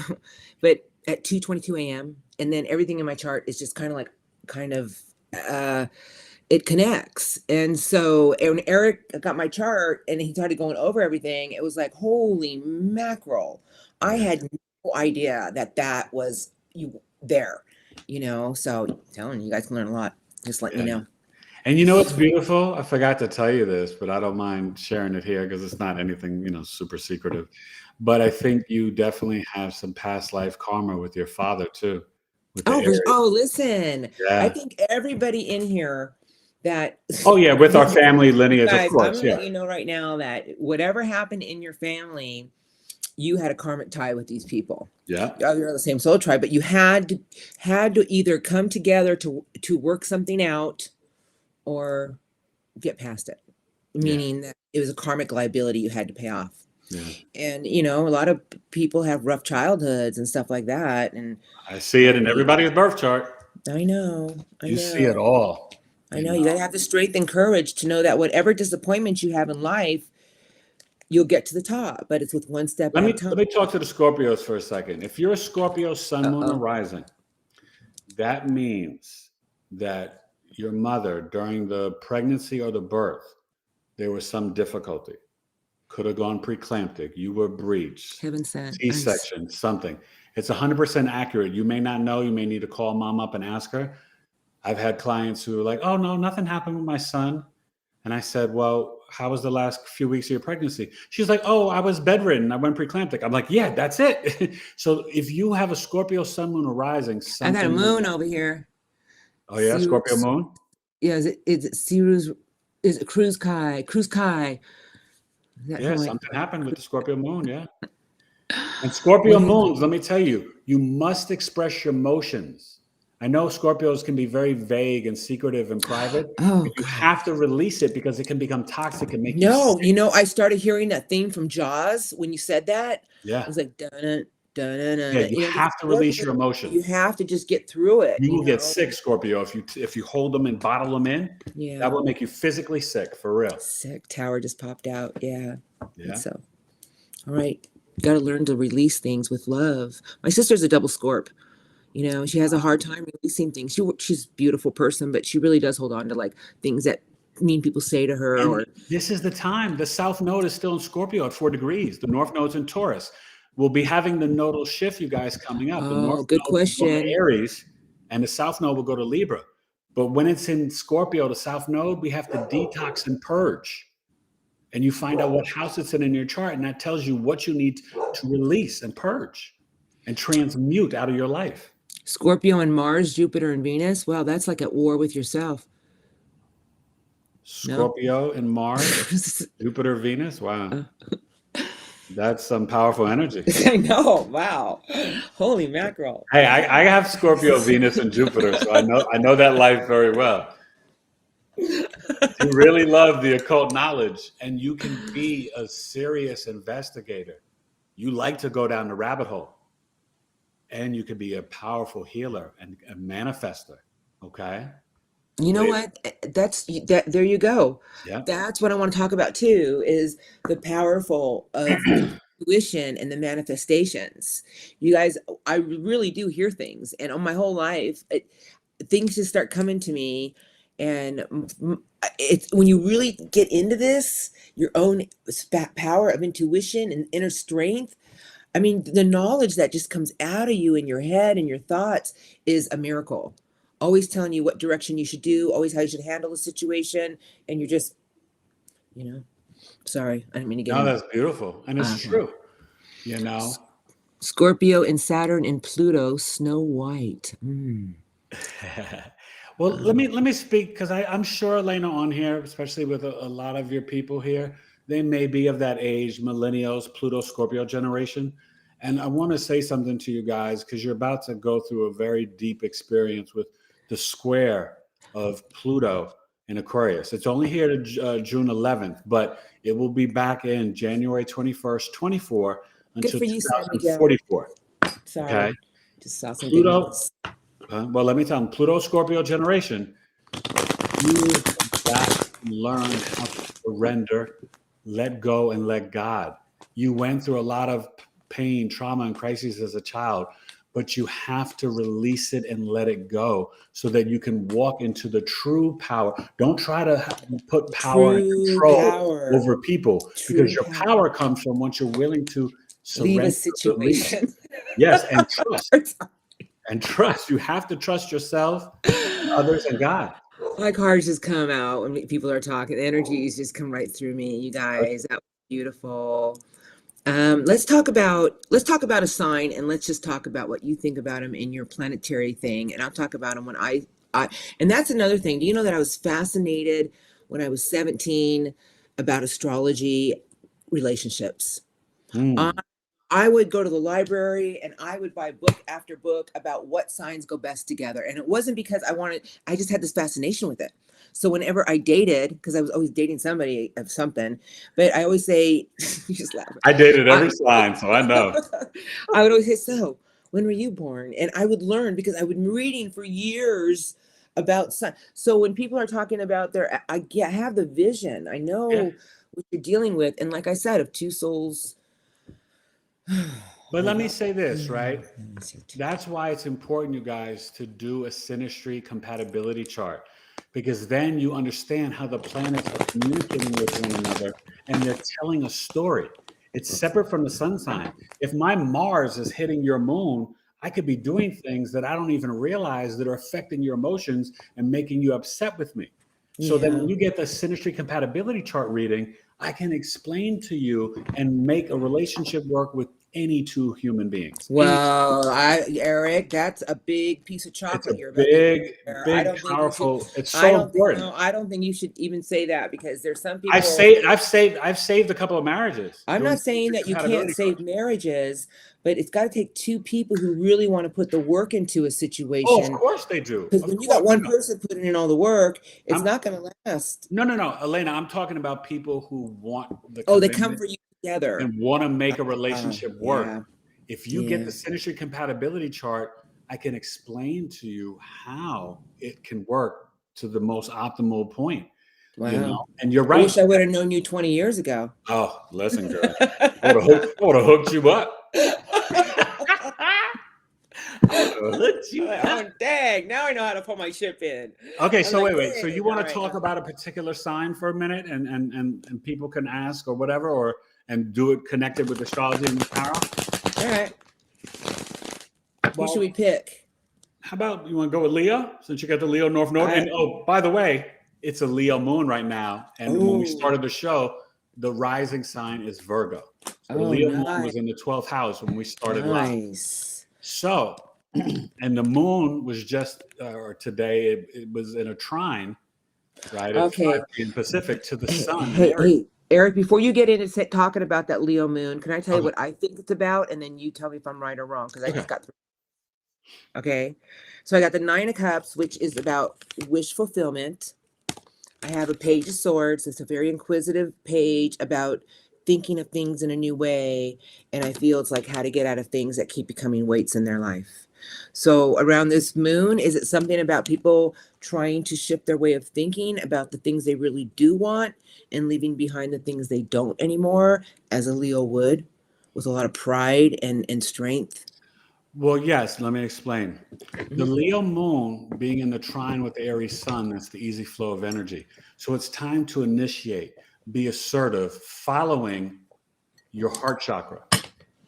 but at 2:22 a.m. and then everything in my chart is just kind of it connects. And so when Eric got my chart and he started going over everything, it was like, holy mackerel. I had no idea that was there, so I'm telling you, you guys can learn a lot. Just letting you know. And you know what's beautiful? I forgot to tell you this, but I don't mind sharing it here because it's not anything, super secretive. But I think you definitely have some past life karma with your father too. Listen. Yeah. I think everybody in here that with our family lineage, guys, of course. I'm gonna let you know right now that whatever happened in your family, you had a karmic tie with these people. Yeah. You're the same soul tribe, but you had to either come together to work something out or get past it, meaning that it was a karmic liability you had to pay off. Yeah. And a lot of people have rough childhoods and stuff like that, and I see it in everybody's birth chart. I know. You see it all. I know. You gotta have the strength and courage to know that whatever disappointments you have in life, you'll get to the top, but it's with one step at a time. Let me talk to the Scorpios for a second. If you're a Scorpio sun, moon, or rising, that means that your mother, during the pregnancy or the birth, there was some difficulty. Could have gone preeclamptic. You were breached. Heaven sent. C-section, something. It's 100% accurate. You may not know. You may need to call mom up and ask her. I've had clients who are like, oh, no, nothing happened with my son. And I said, well, how was the last few weeks of your pregnancy? She's like, oh, I was bedridden. I went preeclamptic. I'm like, yeah, that's it. So if you have a Scorpio sun, moon, or rising, I got a moon over here. Oh yeah, Sirius. Scorpio moon. Yeah, is it Sirius? Is it Cruz Kai? Yeah, something happened with the Scorpio moon. Yeah, and Scorpio moons. Let me tell you, you must express your emotions. I know Scorpios can be very vague and secretive and private. But you have to release it because it can become toxic and make you sick. I started hearing that theme from Jaws when you said that. Yeah, I was like, dun. Yeah, you have to release your emotions. You have to just get through it. You will get sick, Scorpio, if you hold them and bottle them in. Yeah, that will make you physically sick, for real. Sick. Tower just popped out. Yeah. Yeah. So, all right, you got to learn to release things with love. My sister's a double Scorp. She has a hard time releasing things. She's a beautiful person, but she really does hold on to like things that mean people say to her. Or this is the time. The South Node is still in Scorpio at 4 degrees. The North Node's in Taurus. We'll be having the nodal shift, you guys, coming up. The North good Node question. will go to Aries, and the South Node will go to Libra. But when it's in Scorpio, the South Node, we have to detox and purge. And you find out what house it's in your chart, and that tells you what you need to release and purge and transmute out of your life. Scorpio and Mars, Jupiter and Venus. Wow, that's like at war with yourself. Scorpio and Mars, Jupiter, Venus. Wow. That's some powerful energy. I know. Wow. Holy mackerel. Hey, I have Scorpio, Venus, and Jupiter, so I know that life very well. You really love the occult knowledge, and you can be a serious investigator. You like to go down the rabbit hole, and you can be a powerful healer and a manifester. Okay. You know what? There you go. Yeah. That's what I want to talk about too, is the powerful of intuition and the manifestations. You guys, I really do hear things, and on my whole life, things just start coming to me. And it's when you really get into this, your own power of intuition and inner strength. I mean, the knowledge that just comes out of you in your head and your thoughts is a miracle. Always telling you what direction you should do, always how you should handle the situation. And you're just, sorry, I didn't mean to get that's beautiful. And it's true, Scorpio and Saturn and Pluto, Snow White. Well, let me speak, because I'm sure, Elena, on here, especially with a lot of your people here, they may be of that age, millennials, Pluto, Scorpio generation. And I want to say something to you guys, because you're about to go through a very deep experience with the square of Pluto in Aquarius. It's only here to June 11th, but it will be back in January 21st, 24 until 2044. Sorry. Okay. Just saw some Pluto. Well, let me tell them, Pluto, Scorpio generation, you got to learn how to surrender, let go, and let God. You went through a lot of pain, trauma, and crises as a child, but you have to release it and let it go so that you can walk into the true power. Don't try to put power and control over people, because your power comes from once you're willing to surrender, leave a situation. Yes, and trust. And trust. You have to trust yourself, others, and God. My cards just come out when people are talking. The energies just come right through me, you guys. That was beautiful. Let's talk about a sign, and let's just talk about what you think about them in your planetary thing. And I'll talk about them when I and that's another thing. Do you know that I was fascinated when I was 17 about astrology relationships? I would go to the library and I would buy book after book about what signs go best together. And it wasn't because I just had this fascination with it. So whenever I dated, because I was always dating somebody of something, but I always say, you just laugh. I dated every sign, so I know. I would always say, so when were you born? And I would learn because I would be reading for years about signs. So when people are talking about I have the vision. I know what you're dealing with. And like I said, of two souls. But let me say this, right? That's why it's important, you guys, to do a synastry compatibility chart, because then you understand how the planets are communicating with one another and they're telling a story. It's separate from the sun sign. If my Mars is hitting your moon, I could be doing things that I don't even realize that are affecting your emotions and making you upset with me. So then when you get the synastry compatibility chart reading, I can explain to you and make a relationship work with any two human beings. Well, Eric, that's a big piece of chocolate. It's big, powerful. It's so important. I don't think you should even say that, because there's some people. I've saved a couple of marriages. I'm not saying that you can't save marriages, but it's got to take two people who really want to put the work into a situation. Oh, of course they do. Because when you got one person putting in all the work, it's not going to last. No, Elena, I'm talking about people who want the they come for you together and want to make a relationship work. Yeah. If you get the synastry compatibility chart, I can explain to you how it can work to the most optimal point. Wow. You know? And you're right. I wish I would have known you 20 years ago. Oh, listen, girl. I would have hooked you up. Oh, dang. Now I know how to put my ship in. Okay, so wait. So you want to talk about a particular sign for a minute, and people can ask or whatever, and do it connected with astrology and the tarot? All right. Who should we pick? How about you want to go with Leo, since you got the Leo North Node? And by the way, it's a Leo moon right now. And when we started the show, the rising sign is Virgo. So the Leo moon was in the 12th house when we started live. So, and the moon was just, or today, it was in a trine, right? Okay. In Pacific to the sun. Hey, Eric, before you get into talking about that Leo moon, can I tell you what I think it's about? And then you tell me if I'm right or wrong, because I just got through. Okay. So I got the Nine of Cups, which is about wish fulfillment. I have a Page of Swords. It's a very inquisitive page about thinking of things in a new way. And I feel it's like how to get out of things that keep becoming weights in their life. So around this moon, is it something about people trying to shift their way of thinking about the things they really do want and leaving behind the things they don't anymore, as a Leo would, with a lot of pride and strength? Well, yes, let me explain. The Leo moon being in the trine with the Aries sun, that's the easy flow of energy. So it's time to initiate, be assertive, following your heart chakra.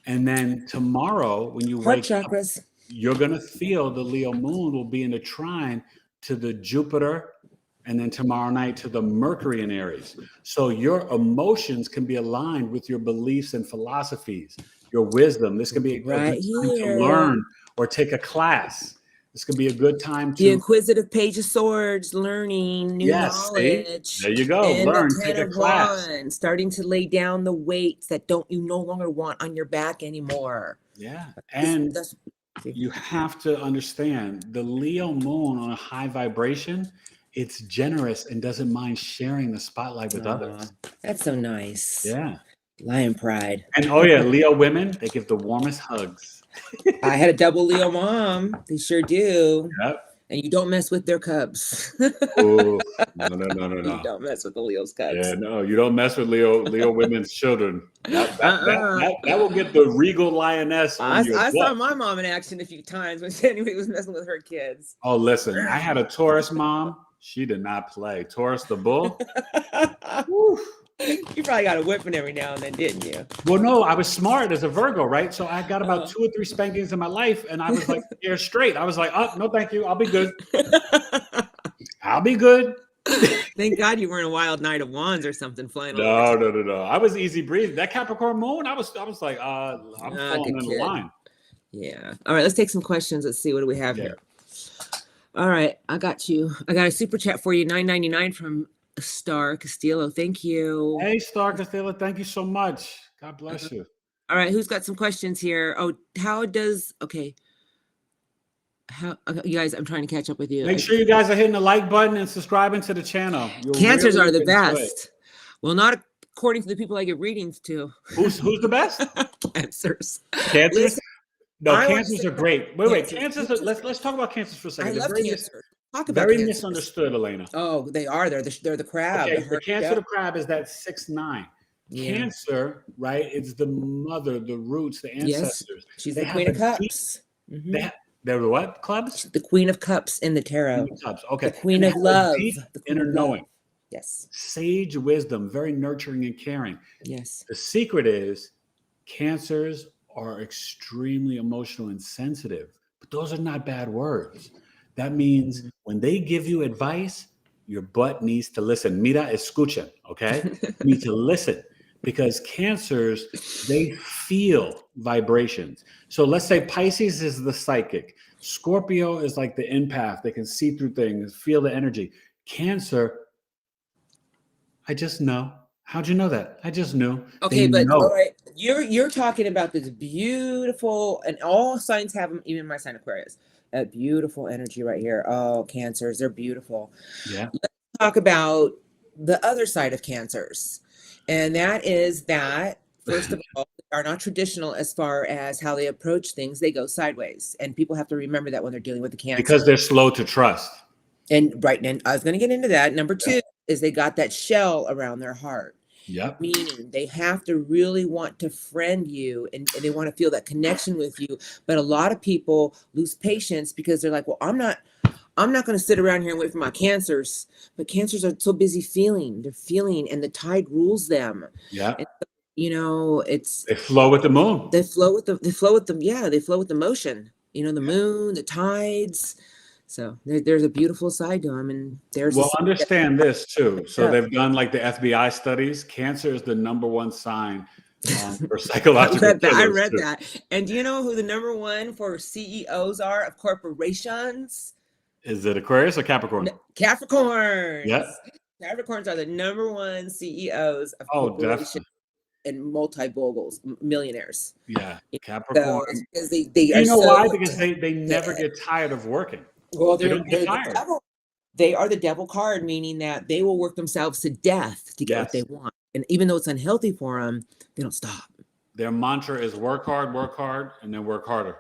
And then tomorrow, when you wake up, you're going to feel the Leo moon will be in a trine to the Jupiter, and then tomorrow night to the Mercury in Aries. So your emotions can be aligned with your beliefs and philosophies, your wisdom. This can be a good time to learn or take a class. This could be a good time to... The inquisitive Page of Swords, learning new knowledge. See? There you go. And learn, take a class. Starting to lay down the weights that you no longer want on your back anymore. Yeah. And you have to understand, the Leo moon on a high vibration, it's generous and doesn't mind sharing the spotlight with others. That's so nice. Yeah. Lion pride. And Leo women, they give the warmest hugs. I had a double Leo mom. They sure do. Yep. And you don't mess with their cubs. Oh, no. You don't mess with the Leo's cubs. Yeah, no, you don't mess with Leo women's children. That will get the regal lioness on your I butt. saw my mom in action a few times when anybody was messing with her kids. Oh, listen, I had a Taurus mom. She did not play. Taurus the bull. You probably got a whipping every now and then, didn't you? Well, no, I was smart as a Virgo, right? So I got about 2 or 3 spankings in my life, and I was like, "You're straight." I was like, "Oh, no, thank you. I'll be good. I'll be good." Thank God you weren't a wild Knight of Wands or something flying. No. I was easy breathing. That Capricorn moon, I was like, I'm falling in the line. Yeah. All right, let's take some questions. Let's see, what do we have here? All right, I got you. I got a super chat for you, $9.99 from Star Castillo. Thank you. Hey, Star Castillo, thank you so much. God bless you. All right, who's got some questions here? Oh, you guys, I'm trying to catch up with you. Make sure you guys are hitting the like button and subscribing to the channel. Cancers are the best. Well, not according to the people I get readings to. Who's the best? Cancers. Cancers? Listen, no, cancers are great. Wait. Cancers. Let's talk about cancers for a second. I love cancer. Talk about very cancers. Misunderstood, Elena. Oh, they are. They're the crab. Okay, the Cancer, the crab is that 6-9. Yeah. Cancer, right? It's the mother, the roots, the ancestors. Yes. She's the Queen of Cups. They're the what clubs? The Queen of Cups in the tarot. Queen of Cups. Okay. The Queen of Love. The inner knowing. Yes. Sage wisdom, very nurturing and caring. Yes. The secret is cancers are extremely emotional and sensitive, but those are not bad words. That means when they give you advice, your butt needs to listen. Mira, escuchen, okay? You need to listen, because cancers, they feel vibrations. So let's say Pisces is the psychic. Scorpio is like the empath. They can see through things, feel the energy. Cancer, I just know. How'd you know that? I just knew. Okay, but all right, you're talking about this beautiful, and all signs have them, even my sign Aquarius. That beautiful energy right here. Oh, cancers, they're beautiful. Yeah. Let's talk about the other side of cancers. And that is that, first of all, they are not traditional as far as how they approach things. They go sideways. And people have to remember that when they're dealing with the cancer. Because they're slow to trust. And and I was going to get into that. Number 2 is they got that shell around their heart. Yep. Meaning they have to really want to friend you, and they want to feel that connection with you. But a lot of people lose patience because they're like, well, I'm not going to sit around here and wait for my cancers. But cancers are so busy feeling. They're feeling, and the tide rules them. Yeah. And, they flow with the moon. They flow with the motion. The moon, the tides. So there's a beautiful side to them, and understand this too. So they've done like the FBI studies. Cancer is the #1 sign for psychological. I read that. And do you know who the #1 for CEOs are of corporations? Is it Aquarius or Capricorn? Capricorns. Yeah. Capricorns are the #1 CEOs of corporations. Definitely. And multi-boggles, millionaires. Yeah, Capricorn. So, they are why? Because they never get tired of working. Well, they're the devil. They are the devil card, meaning that they will work themselves to death to get what they want. And even though it's unhealthy for them, they don't stop. Their mantra is work hard, and then work harder.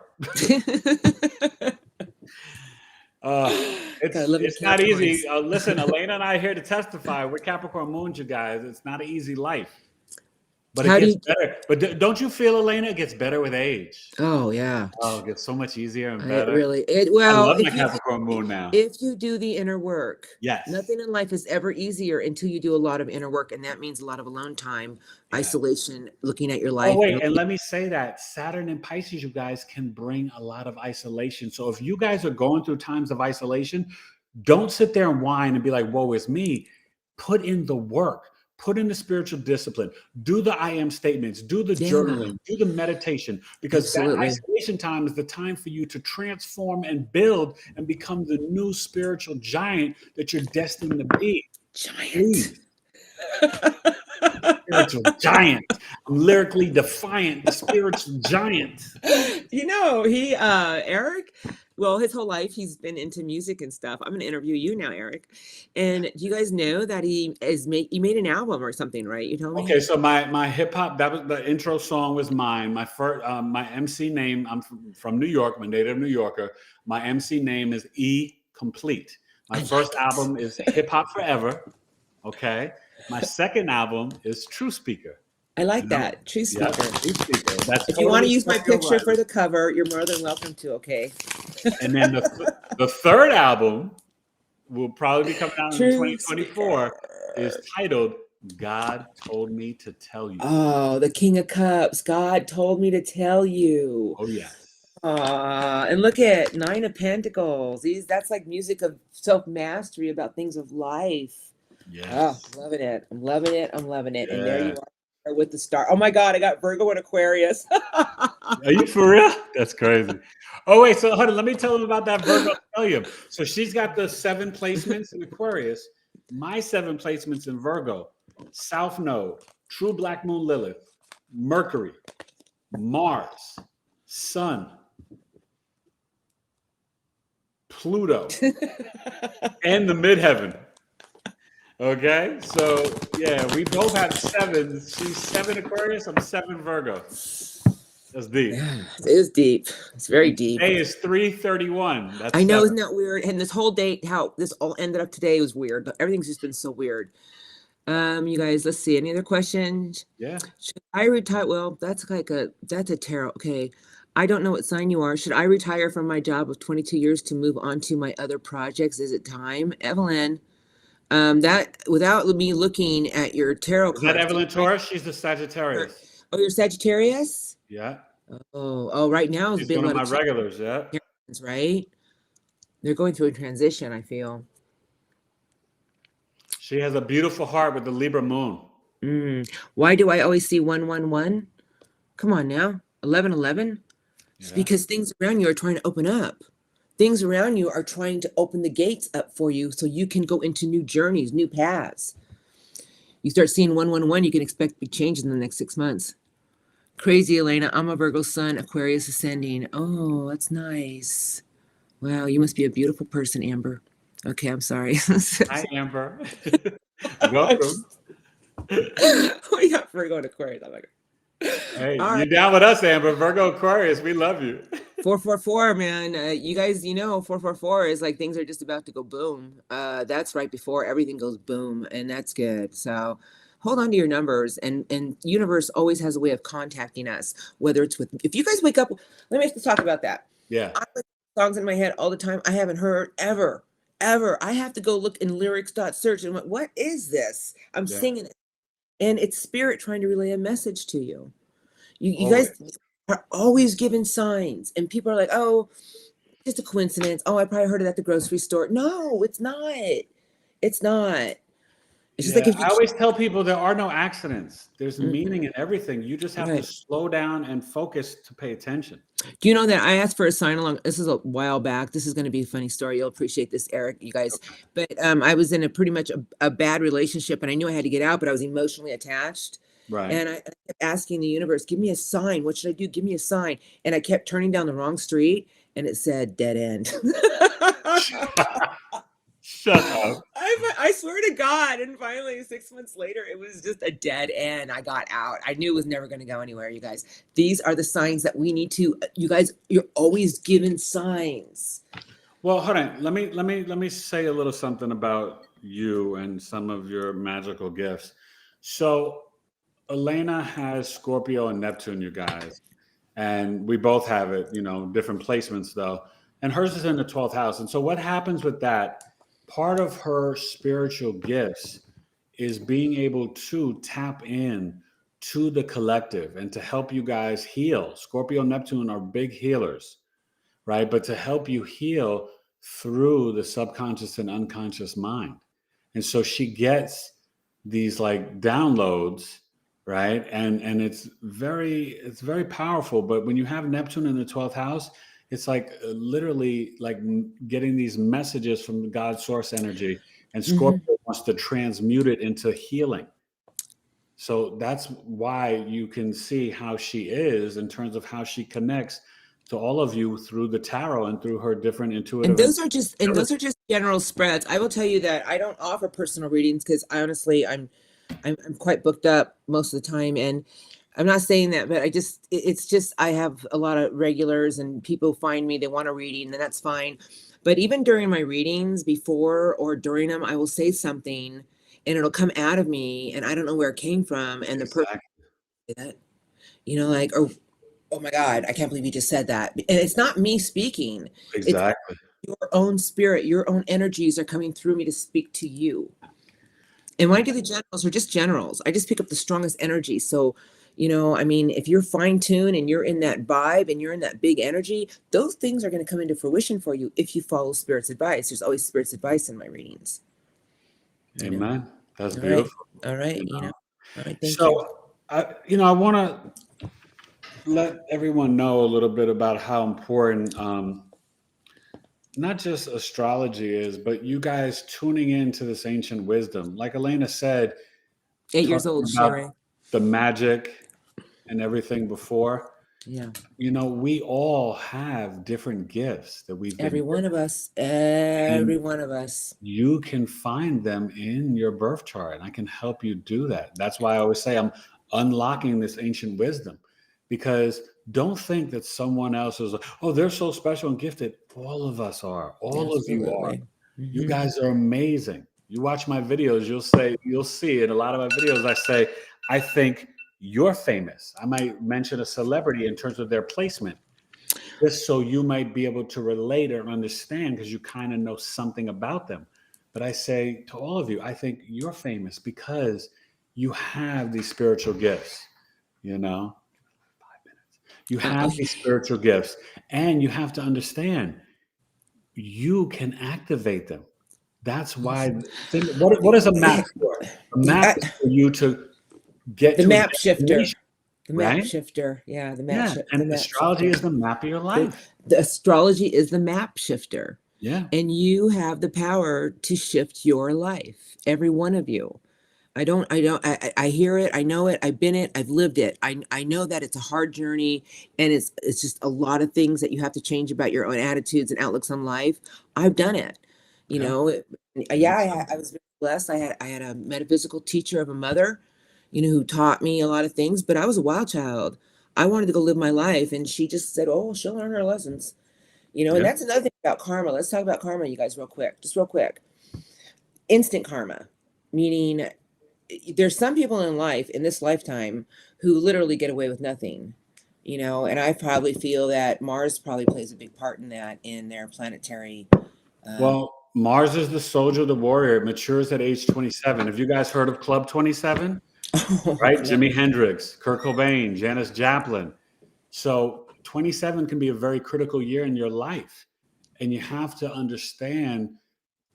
It's not easy. Listen, Elena and I are here to testify. We're Capricorn moons, you guys. It's not an easy life. But it gets better. But don't you feel, Elena, it gets better with age? Oh, yeah. Oh, it gets so much easier and better. I love my Capricorn moon now. If you do the inner work, yes. Nothing in life is ever easier until you do a lot of inner work. And that means a lot of alone time, isolation, looking at your life. Oh, wait, and let me say that Saturn and Pisces, you guys, can bring a lot of isolation. So if you guys are going through times of isolation, don't sit there and whine and be like, woe is me. Put in the work. Put in the spiritual discipline, do the I am statements, do the journaling, do the meditation, because that isolation time is the time for you to transform and build and become the new spiritual giant that you're destined to be. Giant. Spiritual giant. I'm lyrically defiant, the spiritual giant. Eric, well, his whole life he's been into music and stuff. I'm going to interview you now, Eric. And do you guys know that he made an album or something, right? You told me. Okay, so my hip hop, that was the intro song was mine. My first my MC name, I'm from New York, I'm a native New Yorker. My MC name is E. complete. My first album is Hip Hop Forever. Okay. My second album is True Speaker. I like that. True Speaker. True Speaker. That's if you want to use my Scorpio picture for the cover, you're more than welcome to, okay? And then the third album will probably be coming out in 2024 is titled God Told Me to Tell You. Oh, the King of Cups. God told me to tell you. Oh, yes. And look at 9 of Pentacles. That's like music of self-mastery about things of life. Yes. Oh, loving it. I'm loving it. I'm loving it. Yeah. And there you are with the star. Oh my God, I got Virgo and Aquarius. Are you for real? That's crazy. Oh, wait. So hold on. Let me tell them about that Virgo stellium. So she's got the 7 placements in Aquarius. My 7 placements in Virgo. South Node, True Black Moon Lilith, Mercury, Mars, Sun, Pluto, and the midheaven. Okay, so yeah, we both have 7. She's 7 Aquarius, I'm 7 Virgo. That's deep. Yeah, it is deep. It's very deep. Today is 3/31. That's I know, 7. isn't that weird? And this whole date, how this all ended up today was weird. Everything's just been so weird. You guys, let's see. Any other questions? Yeah. Should I retire? Well, that's a tarot. Okay. I don't know what sign you are. Should I retire from my job of 22 years to move on to my other projects? Is it time? Evelyn, that without me looking at your tarot cards. Is that Evelyn Taurus? She's the Sagittarius. Oh, you're Sagittarius? Yeah. Oh, right now it's one of my regulars, yeah. Right? They're going through a transition, I feel. She has a beautiful heart with the Libra moon. Why do I always see 111? Come on now. 1111? It's because things around you are trying to open up. Things around you are trying to open the gates up for you so you can go into new journeys, new paths. You start seeing 111, you can expect big changes in the next 6 months. Crazy, Elena. I'm a Virgo sun, Aquarius ascending. Oh, that's nice. Wow, you must be a beautiful person, Amber. Okay, I'm sorry. Hi, Amber. Welcome. We got Virgo and Aquarius. I'm like, hey, you're down with us, Amber. Virgo, Aquarius, we love you. 444, man. You guys, 444 is like things are just about to go boom. That's right before everything goes boom, and that's good. So hold on to your numbers, and universe always has a way of contacting us, whether it's with, if you guys wake up, let me talk about that. Yeah. I have songs in my head all the time I haven't heard ever. I have to go look in lyrics.search and what is this? I'm singing it. And it's spirit trying to relay a message to you. You guys are always given signs, and people are like, oh, just a coincidence. Oh, I probably heard it at the grocery store. No, it's not. It's not. It's just like if I always tell people there are no accidents. There's meaning in everything. You just have to slow down and focus to pay attention. Do you know that I asked for a sign along? This is a while back. This is going to be a funny story. You'll appreciate this, Eric, you guys. But I was in a pretty much a bad relationship, and I knew I had to get out, but I was emotionally attached. Right. And I kept asking the universe, give me a sign. What should I do? Give me a sign. And I kept turning down the wrong street, and it said dead end. Shut up. I swear to God. And finally, 6 months later, it was just a dead end. I got out. I knew it was never going to go anywhere, you guys. These are the signs that we need to, you guys, you're always given signs. Well, hold on. Let me say a little something about you and some of your magical gifts. So Elena has Scorpio and Neptune, you guys. And we both have it, different placements though. And hers is in the 12th house. And so what happens with that? Part of her spiritual gifts is being able to tap in to the collective and to help you guys heal. Scorpio and Neptune are big healers, right? But to help you heal through the subconscious and unconscious mind. And so she gets these like downloads, right? And it's very powerful. But when you have Neptune in the 12th house, it's like literally like getting these messages from God's source energy, and Scorpio wants to transmute it into healing. So that's why you can see how she is in terms of how she connects to all of you through the tarot and through her different intuitive. And those are just general spreads. I will tell you that I don't offer personal readings because honestly, I'm quite booked up most of the time, and I'm not saying that, but I have a lot of regulars and people find me, they want a reading, and that's fine. But even during my readings, before or during them, I will say something and it'll come out of me and I don't know where it came from. And the person, you know, like, oh my God, I can't believe you just said that. And it's not me speaking. Exactly. It's your own spirit, your own energies are coming through me to speak to you. And when I do the generals, or just generals, I just pick up the strongest energy. So, you know, I mean, if you're fine-tuned and you're in that vibe and you're in that big energy, those things are going to come into fruition for you if you follow Spirit's advice. There's always Spirit's advice in my readings. Amen. That's All beautiful. Right. All right. You know. All right. Thank you. I want to let everyone know a little bit about how important not just astrology is, but you guys tuning into this ancient wisdom. Like Elena said, 8 years old, sharing the magic and everything before. Yeah. You know, we all have different gifts that we've been every one of us. You can find them in your birth chart, and I can help you do that. That's why I always say I'm unlocking this ancient wisdom, because don't think that someone else is like, oh, they're so special and gifted. All of us are. All of you are. You guys are amazing. You watch my videos, you'll see in a lot of my videos, I say, I think you're famous. I might mention a celebrity in terms of their placement, just so you might be able to relate or understand, because you kind of know something about them. But I say to all of you, I think you're famous because you have these spiritual gifts, you know? 5 minutes. You have these spiritual gifts, and you have to understand you can activate them. That's why. What is a map for? A map is for you to get the to map shifter. The map right? shifter. Yeah, the map shifter. And astrology is the map of your life. The astrology is the map shifter. Yeah. And you have the power to shift your life. Every one of you. I hear it. I know it. I've been it. I've lived it. I know that it's a hard journey, and it's just a lot of things that you have to change about your own attitudes and outlooks on life. I've done it. You know, I was very blessed. I had a metaphysical teacher of a mother, you know, who taught me a lot of things, but I was a wild child. I wanted to go live my life, and she just said, oh, she'll learn her lessons, you know. And that's another thing about karma. Let's talk about karma, you guys, real quick. Instant karma, meaning there's some people in life in this lifetime who literally get away with nothing, you know. And I probably feel that Mars probably plays a big part in that, in their planetary. Well, Mars is the soldier, the warrior. It matures at age 27. Have you guys heard of Club 27? Right? Jimi Hendrix, Kurt Cobain, Janis Joplin. So 27 can be a very critical year in your life. And you have to understand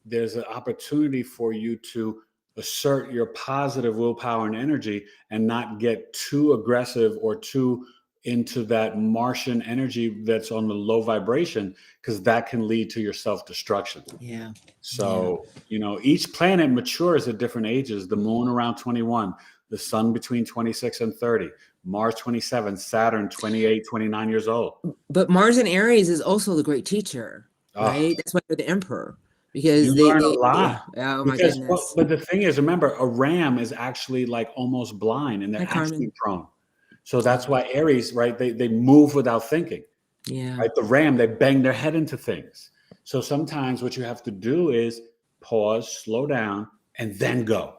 there's an opportunity for you to assert your positive willpower and energy and not get too aggressive or too into that Martian energy that's on the low vibration, because that can lead to your self-destruction. Yeah. So, you know, each planet matures at different ages. The moon around 21, the sun between 26 and 30, Mars 27, Saturn 28, 29 years old. But Mars in Aries is also the great teacher, right? That's why they're the emperor. Because they learn a lot. Oh my goodness. But the thing is, remember, a ram is actually like almost blind, and they're actually prone. So that's why Aries, right? They move without thinking. Yeah. Right. The ram, they bang their head into things. So sometimes what you have to do is pause, slow down, and then go.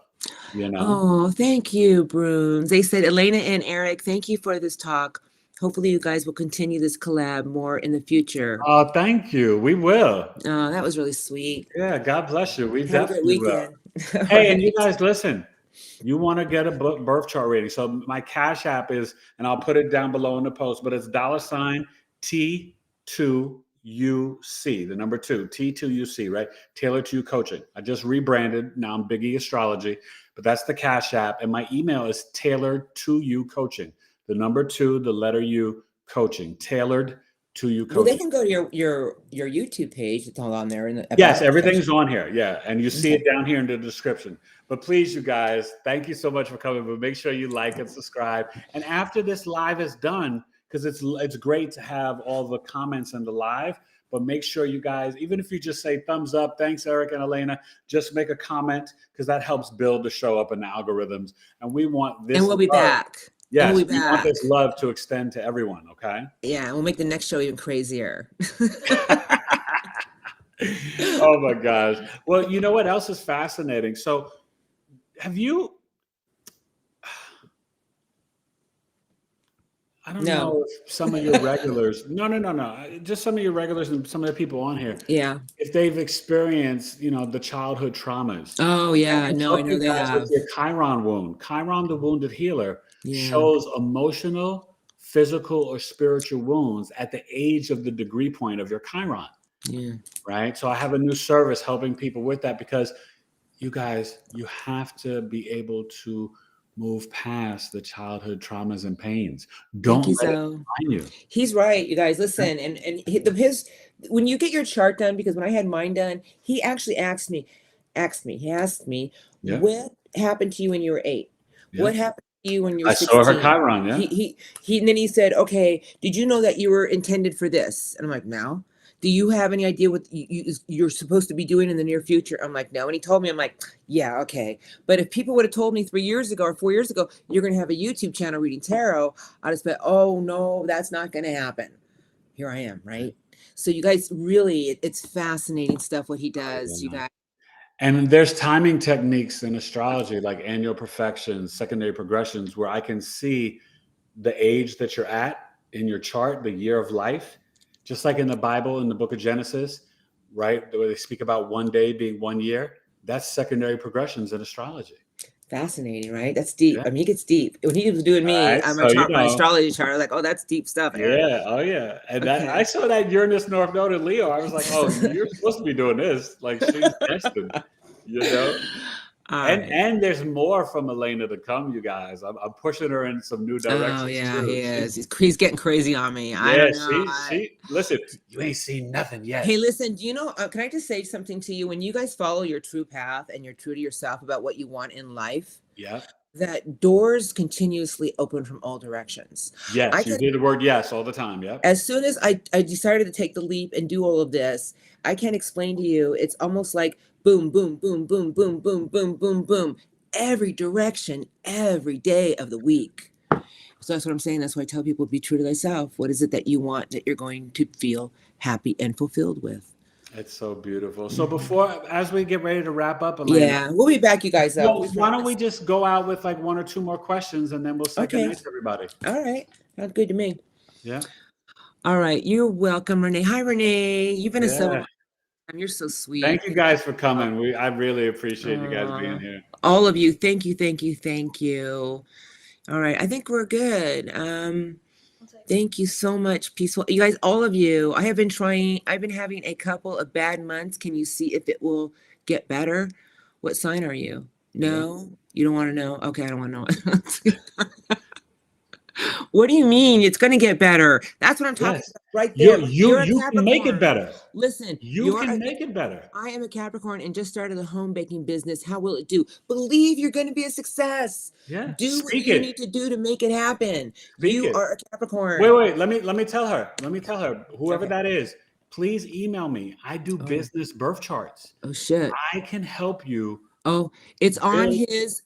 You know. Oh, thank you, Bruns. They said, Elena and Eric, thank you for this talk. Hopefully you guys will continue this collab more in the future. Oh, thank you. We will. Oh, that was really sweet. Yeah, God bless you. We Have definitely a great will. Hey, and you guys, listen. You want to get a birth chart reading. So my Cash App is, and I'll put it down below in the post, but it's $T2UC, the number 2, T2UC, right? Tailored to You Coaching. I just rebranded. Now I'm Biggie Astrology, but that's the Cash App. And my email is Tailored to You Coaching. The number 2, the letter U, coaching. Tailored to You Coaching. Well, they can go to your YouTube page. It's all on there. Yes, everything's on here. Yeah, and you see it down here in the description. But please, you guys, thank you so much for coming. But make sure you like and subscribe. And after this live is done, because it's great to have all the comments in the live, but make sure you guys, even if you just say thumbs up, thanks, Eric and Elena, just make a comment, because that helps build the show up in the algorithms. And we want this. And we'll be back. Yes, we want this love to extend to everyone, okay? Yeah, we'll make the next show even crazier. Oh my gosh. Well, you know what else is fascinating? So have you, I don't No. know if some of your regulars, no. Just some of your regulars and some of the people on here, Yeah. if they've experienced, the childhood traumas. Oh, I yeah. can No, I help know you they guys with have. your Chiron wound. Chiron, the wounded healer, Yeah. shows emotional, physical, or spiritual wounds at the age of the degree point of your Chiron. Yeah. Right. So I have a new service helping people with that, because you guys, you have to be able to move past the childhood traumas and pains. Thank Don't you, let it so. define you. He's right, you guys. Listen, and his when you get your chart done, because when I had mine done, he actually he asked me, Yeah. what happened to you when you were 8? Yeah. What happened to you when you were I saw her 16? Chiron. Yeah. And then he said, okay, did you know that you were intended for this? And I'm like, no. Do you have any idea what you're supposed to be doing in the near future? I'm like, no. And he told me, I'm like, yeah, okay. But if people would have told me 3 years ago or 4 years ago, you're going to have a YouTube channel reading tarot, I'd have said, oh, no, that's not going to happen. Here I am, right? So you guys really, it's fascinating stuff what he does, you guys. And there's timing techniques in astrology, like annual perfections, secondary progressions, where I can see the age that you're at in your chart, the year of life, just like in the Bible, in the book of Genesis, right? Where they speak about one day being 1 year. That's secondary progressions in astrology. Fascinating, right? That's deep. Yeah. I mean, it gets deep. When he was doing me, Right, my astrology chart, I was like, oh, that's deep stuff, Eric. Yeah. Oh, yeah. And Okay. I saw that Uranus North Node in Leo. I was like, oh, you're supposed to be doing this. Like, she's destined, Right. And there's more from Elena to come, you guys. I'm pushing her in some new directions. Oh yeah, too. he is. He's getting crazy on me. Yeah, I don't know. Listen, you ain't seen nothing yet. Hey, listen, do you know, can I just say something to you? When you guys follow your true path and you're true to yourself about what you want in life, Yeah. that doors continuously open from all directions. Yes, you did the word yes all the time. Yeah. As soon as I decided to take the leap and do all of this, I can't explain to you. It's almost like boom, boom, boom, boom, boom, boom, boom, boom, boom, every direction, every day of the week. So that's what I'm saying. That's why I tell people, be true to thyself. What is it that you want that you're going to feel happy and fulfilled with? It's so beautiful. So as we get ready to wrap up, Elena, yeah, we'll be back, you guys. Well, why don't we just go out with like 1 or 2 more questions, and then we'll say good night to everybody. All right. Sounds good to me. Yeah. All right. You're welcome, Renee. Hi, Renee. You've been a so. You're so sweet. Thank you guys for coming. I really appreciate you guys being here. All of you. Thank you. Thank you. Thank you. All right. I think we're good. Thank you so much. Peaceful. You guys, all of you, I've been having a couple of bad months. Can you see if it will get better? What sign are you? No, you don't want to know. Okay. I don't want to know. What do you mean? It's going to get better. That's what I'm talking about right there. You can make it better. Listen, you can make it better. I am a Capricorn and just started a home baking business. How will it do? Believe you're going to be a success. Yeah. Do what you need to do to make it happen. You are a Capricorn. Wait. Let me tell her. Whoever that is, please email me. I do business birth charts. Oh shit. I can help you. Oh, it's on his.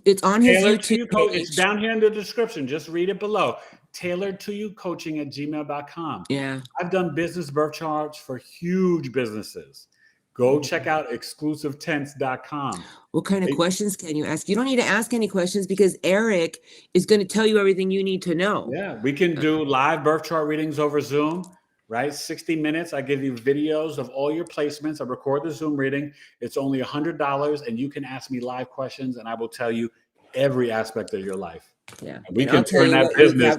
It's on his YouTube page. It's down here in the description. Just read it below. Tailored to you coaching at gmail.com. Yeah. I've done business birth charts for huge businesses. Go check out exclusivetense.com. What kind of questions can you ask? You don't need to ask any questions because Eric is going to tell you everything you need to know. Yeah. We can do live birth chart readings over Zoom. Right? 60 minutes. I give you videos of all your placements. I record the Zoom reading. It's only $100 and you can ask me live questions and I will tell you every aspect of your life. Yeah. And we can turn that business.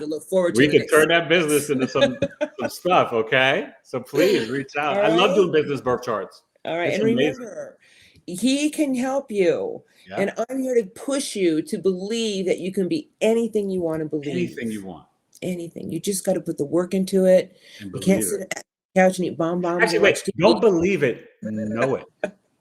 We can turn that business into some stuff. Okay. So please reach out. I love doing business birth charts. All right. And remember, he can help you. Yeah. And I'm here to push you to believe that you can be anything you want to believe. Anything you want. Anything. You just got to put the work into it. You can't sit at the couch and eat bonbons. Actually, wait. Don't believe it. Know it.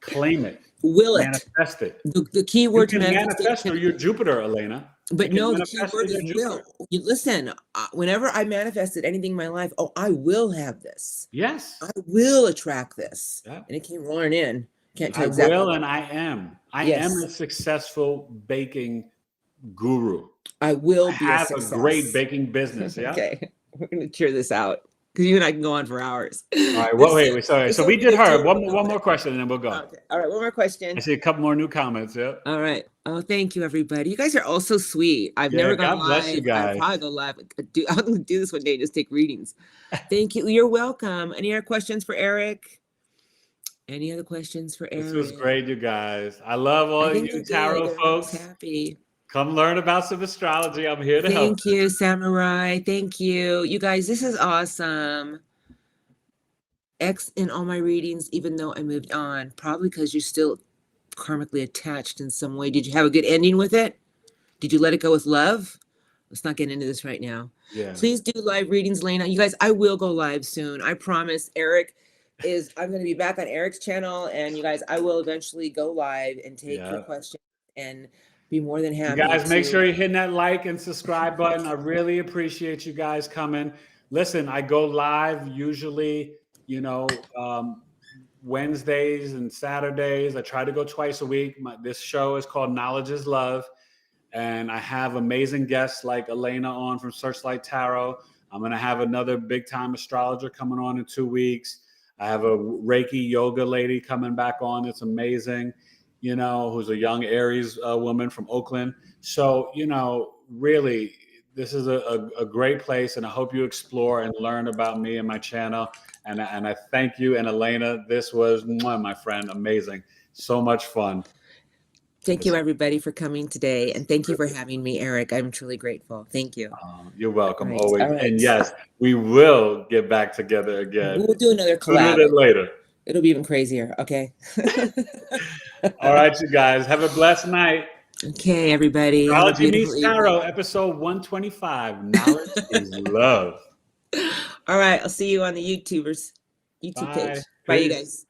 Claim it. Will it. Manifest it. The key word to manifest through your Jupiter, Elena. But no, the key word is will. You listen, whenever I manifested anything in my life, I will have this. Yes. I will attract this. Yeah. And it came roaring in. Can't tell exactly. I will and I am. I am a successful baking guru. I will be have a great baking business. Yeah. Okay. We're going to cheer this out. because you and I can go on for hours. All right. Well, wait. Sorry. So we did her. One more question, and then we'll go. Okay. All right. One more question. I see a couple more new comments. Yep. All right. Oh, thank you, everybody. You guys are all so sweet. I've never gone God bless live. you guys. I'll probably go live. I'm going to do this one day. Just take readings. Thank you. You're welcome. Any other questions for Eric? Any other questions for Eric? This was great, you guys. I love all you tarot folks. Happy. Come learn about some astrology. I'm here to help. Thank you, Samurai. Thank you. You guys, this is awesome. X in all my readings, even though I moved on, probably because you're still karmically attached in some way. Did you have a good ending with it? Did you let it go with love? Let's not get into this right now. Yeah. Please do live readings, Lena. You guys, I will go live soon. I promise. I'm going to be back on Eric's channel, and you guys, I will eventually go live and take your questions and be more than happy. You guys, make sure you're hitting that like and subscribe button. I really appreciate you guys coming. Listen, I go live usually, Wednesdays and Saturdays. I try to go twice a week. This show is called Knowledge is Love. And I have amazing guests like Elana on from Searchlight Tarot. I'm going to have another big time astrologer coming on in 2 weeks. I have a Reiki yoga lady coming back on. It's amazing, who's a young Aries woman from Oakland. So, really, this is a great place. And I hope you explore and learn about me and my channel. And I thank you. And Elana, this was, my friend, amazing. So much fun. Thank you, everybody, for coming today. And thank you for having me, Eric. I'm truly grateful. Thank you. You're welcome, right. always. Right. And yes, we will get back together again. We'll do another collab. Sooner than later. It'll be even crazier. Okay. All right, you guys. Have a blessed night. Okay, everybody. Astrology Meets Tarot, episode 125. Knowledge is love. All right. I'll see you on the YouTube page. Bye, you guys.